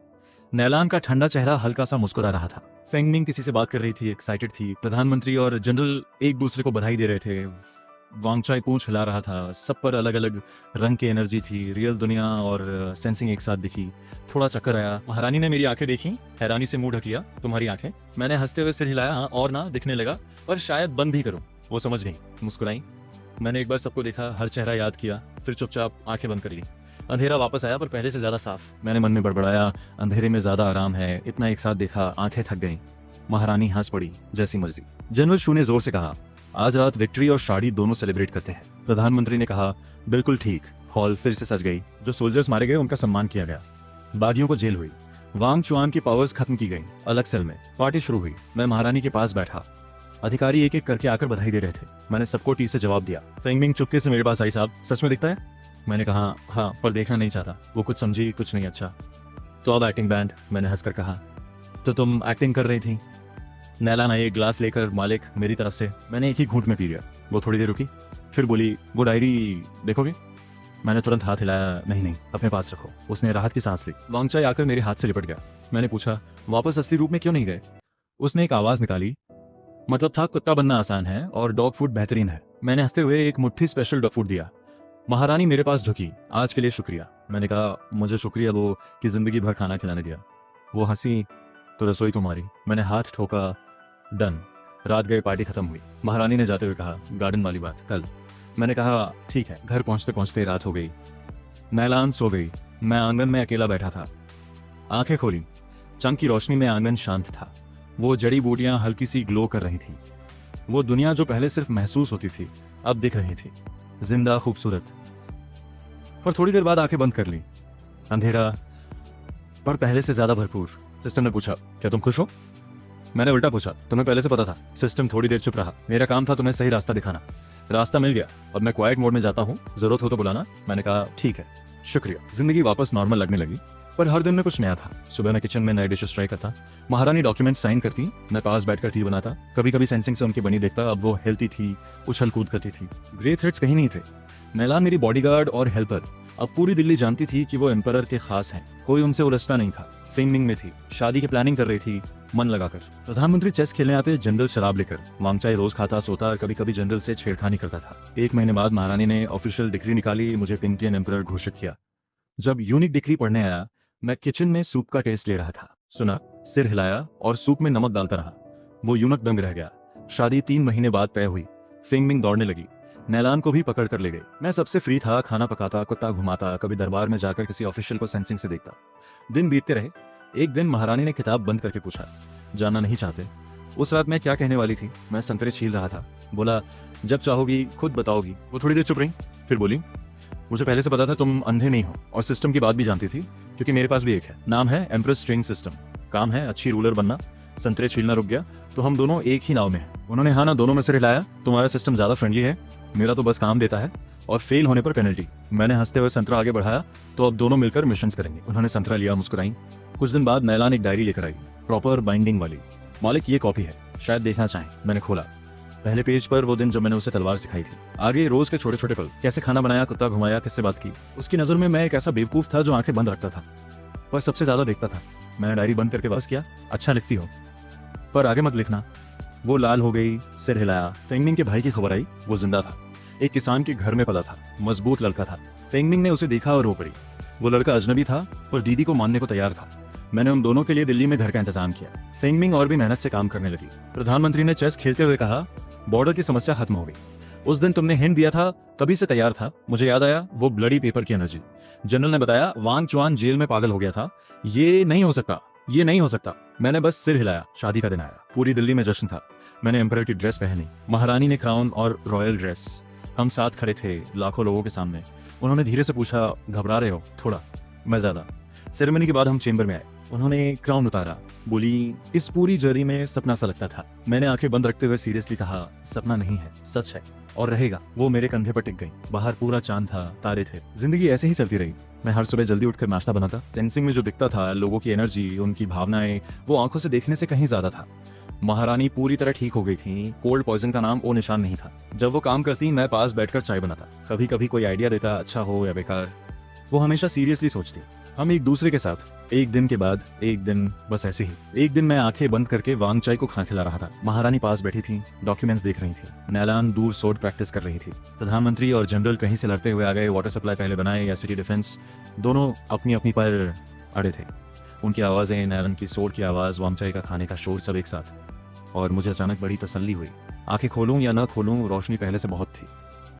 नैलान का ठंडा चेहरा हल्का सा मुस्कुरा रहा था। फेंगमिंग किसी से बात कर रही थी, एक्साइटेड थी। प्रधानमंत्री और जनरल एक दूसरे को बधाई दे रहे थे। वांगचाई पूंछ हिला रहा था। सब पर अलग अलग रंग की एनर्जी थी। रियल दुनिया और सेंसिंग एक साथ दिखी। थोड़ा चक्कर आया। महारानी ने मेरी आंखें देखी, हैरानी से मुंह ढक लिया। तुम्हारी आंखें? मैंने हंसते हुए सिर हिलाया। हाँ और ना, दिखने लगा, पर शायद बंद भी करूं। वो समझ गई, मुस्कुराई। मैंने एक बार सबको देखा, हर चेहरा याद किया, फिर चुपचाप आंखें बंद कर ली। अंधेरा वापस आया, पर पहले से ज्यादा साफ। मैंने मन में बड़बड़ाया, अंधेरे में ज्यादा आराम है। इतना एक साथ देखा, आंखें थक गईं। महारानी हंस पड़ी, जैसी मर्जी। जनरल शू ने जोर से कहा, आज रात विक्ट्री और शादी दोनों सेलिब्रेट करते हैं। प्रधानमंत्री ने कहा, बिल्कुल ठीक। हॉल फिर से सज गई। जो सोल्जर्स मारे गए उनका सम्मान किया गया। बागियों को जेल हुई। वांग चुआन की पावर्स खत्म की गई। अलग सेल में पार्टी शुरू हुई। मैं महारानी के पास बैठा। अधिकारी एक एक करके आकर बधाई दे रहे थे। मैंने सबको टी से जवाब दिया। फेंगमिंग चुपके से मेरे पास आई। साहब, सच में दिखता है? मैंने कहा, हाँ, पर देखना नहीं चाहता। वो कुछ समझी, कुछ नहीं। अच्छा, तो अब एक्टिंग बैंड, मैंने हंसकर कहा। तो तुम एक्टिंग कर रही थी? नैलान आई एक ग्लास लेकर। मालिक, मेरी तरफ से। मैंने एक ही घूंट में पी लिया। वो थोड़ी देर रुकी, फिर बोली, वो डायरी देखोगे? मैंने तुरंत हाथ हिलाया। नहीं नहीं, अपने पास रखो। उसने राहत की सांस ली। वांगचाई आकर मेरे हाथ से लिपट गया। मैंने पूछा, वापस असली रूप में क्यों नहीं गए? उसने एक आवाज निकाली। मतलब था, कुत्ता बनना आसान है और डॉग फूड बेहतरीन है। मैंने हंसते हुए एक मुट्ठी स्पेशल डॉग फूड दिया। महारानी मेरे पास झुकी। आज के लिए शुक्रिया। मैंने कहा, मुझे शुक्रिया वो कि जिंदगी भर खाना खिलाने दिया। वो हंसी। तो रसोई तुम्हारी। मैंने हाथ ठोका। डन। रात गए, पार्टी खत्म हुई। महारानी ने जाते हुए कहा, गार्डन वाली बात कल। मैंने कहा, ठीक है। घर पहुंचते पहुंचते रात हो गई। नैलान सो गई। मैं आंगन में अकेला बैठा था। आंखें खोली। चंद की रोशनी में आंगन शांत था। वो जड़ी बूटियां हल्की सी ग्लो कर रही थी। वो दुनिया जो पहले सिर्फ महसूस होती थी, अब दिख रही थी, जिंदा, खूबसूरत। पर थोड़ी देर बाद आंखें बंद कर ली। अंधेरा, पर पहले से ज्यादा भरपूर। सिस्टम ने पूछा, क्या तुम खुश हो? मैंने उल्टा पूछा, तुम्हें पहले से पता था? सिस्टम थोड़ी देर चुप रहा। मेरा काम था तुम्हें सही रास्ता दिखाना। रास्ता मिल गया। अब मैं क्वाइट मोड में जाता हूँ, जरूरत हो तो बुलाना। मैंने कहा, ठीक है, शुक्रिया। जिंदगी वापस नॉर्मल लगने लगी, पर हर दिन में कुछ नया था। सुबह मैं किचन में नए डिशेस ट्राई करता। महारानी डॉक्यूमेंट साइन करती, मैं पास बैठकर टी बनाता। कभी कभी सेंसिंग से उनकी बनी देखता। अब वो हेल्थी थी, उछल कूद करती थी। ग्रे थ्रेड्स कहीं नहीं थे। नैलान मेरी बॉडीगार्ड और हेल्पर। अब पूरी दिल्ली जानती थी कि वो एम्परर के खास हैं। कोई उनसे उलझता नहीं था। फेंगमिंग में थी, शादी की प्लानिंग कर रही थी, मन लगाकर। प्रधानमंत्री चेस खेलने आते, जनरल शराब लेकर। वांगचाई रोज खाता, सोता और कभी कभी जनरल से छेड़खानी करता था। 1 महीने बाद महारानी ने ऑफिशियल डिग्री निकाली, मुझे पिंकियन एम्परर घोषित किया। जब यूनिक डिग्री पढ़ने आया, मैं किचन में सूप का टेस्ट ले रहा था। सुना, सिर हिलाया और सूप में नमक डालता रहा। वो यूनक दंग रह गया। शादी 3 महीने बाद तय हुई। फेंगमिंग दौड़ने लगी। नैलान को भी पकड़ कर ले गई। मैं सबसे फ्री था, खाना पकाता, कुत्ता घुमाता, कभी दरबार में जाकर किसी ऑफिशियल को सेंसिंग से देखता। दिन बीतते रहे। एक दिन महारानी ने किताब बंद करके पूछा, जानना नहीं चाहते? उस रात मैं क्या कहने वाली थी? मैं संतरे छील रहा था। बोला, जब चाहोगी खुद बताओगी। वो थोड़ी देर चुप रही, फिर बोली, मुझे पहले से पता था तुम अंधे नहीं हो, और सिस्टम की बात भी जानती थी, क्योंकि मेरे पास भी एक है। नाम है एम्प्रेस ट्रेनिंग सिस्टम। काम है अच्छी रूलर बनना। संतरे छीलना रुक गया तो हम दोनों एक ही नाव में हैं। उन्होंने हाँ ना दोनों में सिर हिलाया। तुम्हारा सिस्टम ज्यादा फ्रेंडली है, मेरा तो बस काम देता है, और फेल होने पर पेनल्टी। मैंने हंसते हुए संतरा आगे बढ़ाया, तो अब दोनों मिलकर मिशन करेंगे। उन्होंने संतरा लिया, मुस्कुराई। कुछ दिन बाद नैलान एक डायरी लेकर आई, प्रॉपर बाइंडिंग वाली। मालिक, ये कॉपी है, शायद देखना चाहें। मैंने खोला। पहले पेज पर वो दिन जब मैंने उसे तलवार सिखाई थी। आगे रोज के छोटे छोटे पल, कैसे खाना बनाया, कुत्ता घुमाया, किससे बात की। उसकी नजर में मैं एक ऐसा बेवकूफ था जो आंखें बंद रखता था, पर सबसे ज्यादा देखता था। मैंने डायरी बंद करके वापस किया। अच्छा लिखती हो, पर आगे मत लिखना। वो लाल हो गई, सिर हिलाया। फेंगमिंग के भाई की खबर आई, वो जिंदा था। एक किसान के घर में पला था, मजबूत लड़का था। फेंगमिंग ने उसे देखा और रो पड़ी। वो लड़का अजनबी था, पर दीदी को मानने को तैयार था। मैंने उन दोनों के लिए दिल्ली में घर का इंतजाम किया। फेंगमिंग और भी मेहनत से काम करने लगी। प्रधानमंत्री ने चेस खेलते हुए कहा, बॉर्डर की समस्या खत्म हो गई। उस दिन तुमने हिंट दिया था, तभी से तैयार था। मुझे याद आया, वो ब्लडी पेपर की एनर्जी। जनरल ने बताया, वांग चुआन जेल में पागल हो गया था। ये नहीं हो सकता, ये नहीं हो सकता। मैंने बस सिर हिलाया। शादी का दिन आया। पूरी दिल्ली में जश्न था। मैंने एम्परर की ड्रेस पहनी, महारानी ने क्राउन और रॉयल ड्रेस। हम साथ खड़े थे लाखों लोगों के सामने। उन्होंने धीरे से पूछा, घबरा रहे हो? थोड़ा। मैं ज्यादा। सेरेमनी के बाद हम चेंबर में आए। उन्होंने क्राउन उतारा। बोली, इस पूरी जर्नी में सपना सा लगता था। मैंने आंखें बंद रखते हुए सीरियसली कहा, सपना नहीं है, सच है और रहेगा। वो मेरे कंधे पर टिक गई। बाहर पूरा चांद था, तारे थे। जिंदगी ऐसे ही चलती रही। मैं हर सुबह जल्दी उठकर नाश्ता बनाता। सेंसिंग में जो दिखता था, लोगों की एनर्जी, उनकी भावनाएं, वो आंखों से देखने से कहीं ज्यादा था। महारानी पूरी तरह ठीक हो गई थी। कोल्ड पॉइजन का नाम ओ निशान नहीं था। जब वो काम करती मैं पास बैठकर चाय बनाता। कभी कभी कोई आइडिया देता, अच्छा हो या बेकार, वो हमेशा सीरियसली सोचती। हम एक दूसरे के साथ एक दिन के बाद एक दिन, बस ऐसे ही। एक दिन मैं आंखें बंद करके वांग चाय को खाना खिला रहा था। महारानी पास बैठी थी, डॉक्यूमेंट्स देख रही थी। नैलान दूर सोड प्रैक्टिस कर रही थी। प्रधानमंत्री और जनरल कहीं से लड़ते हुए आ गए। वाटर सप्लाई पहले बनाए या सिटी डिफेंस, दोनों अपनी अपनी पर अड़े थे। उनकी आवाज़ें, नैलन की सोड की आवाज़, वांग चाय का खाने का शोर, सब एक साथ। और मुझे अचानक बड़ी तसल्ली हुई। आंखें खोलूं या ना खोलूं, रोशनी पहले से बहुत थी।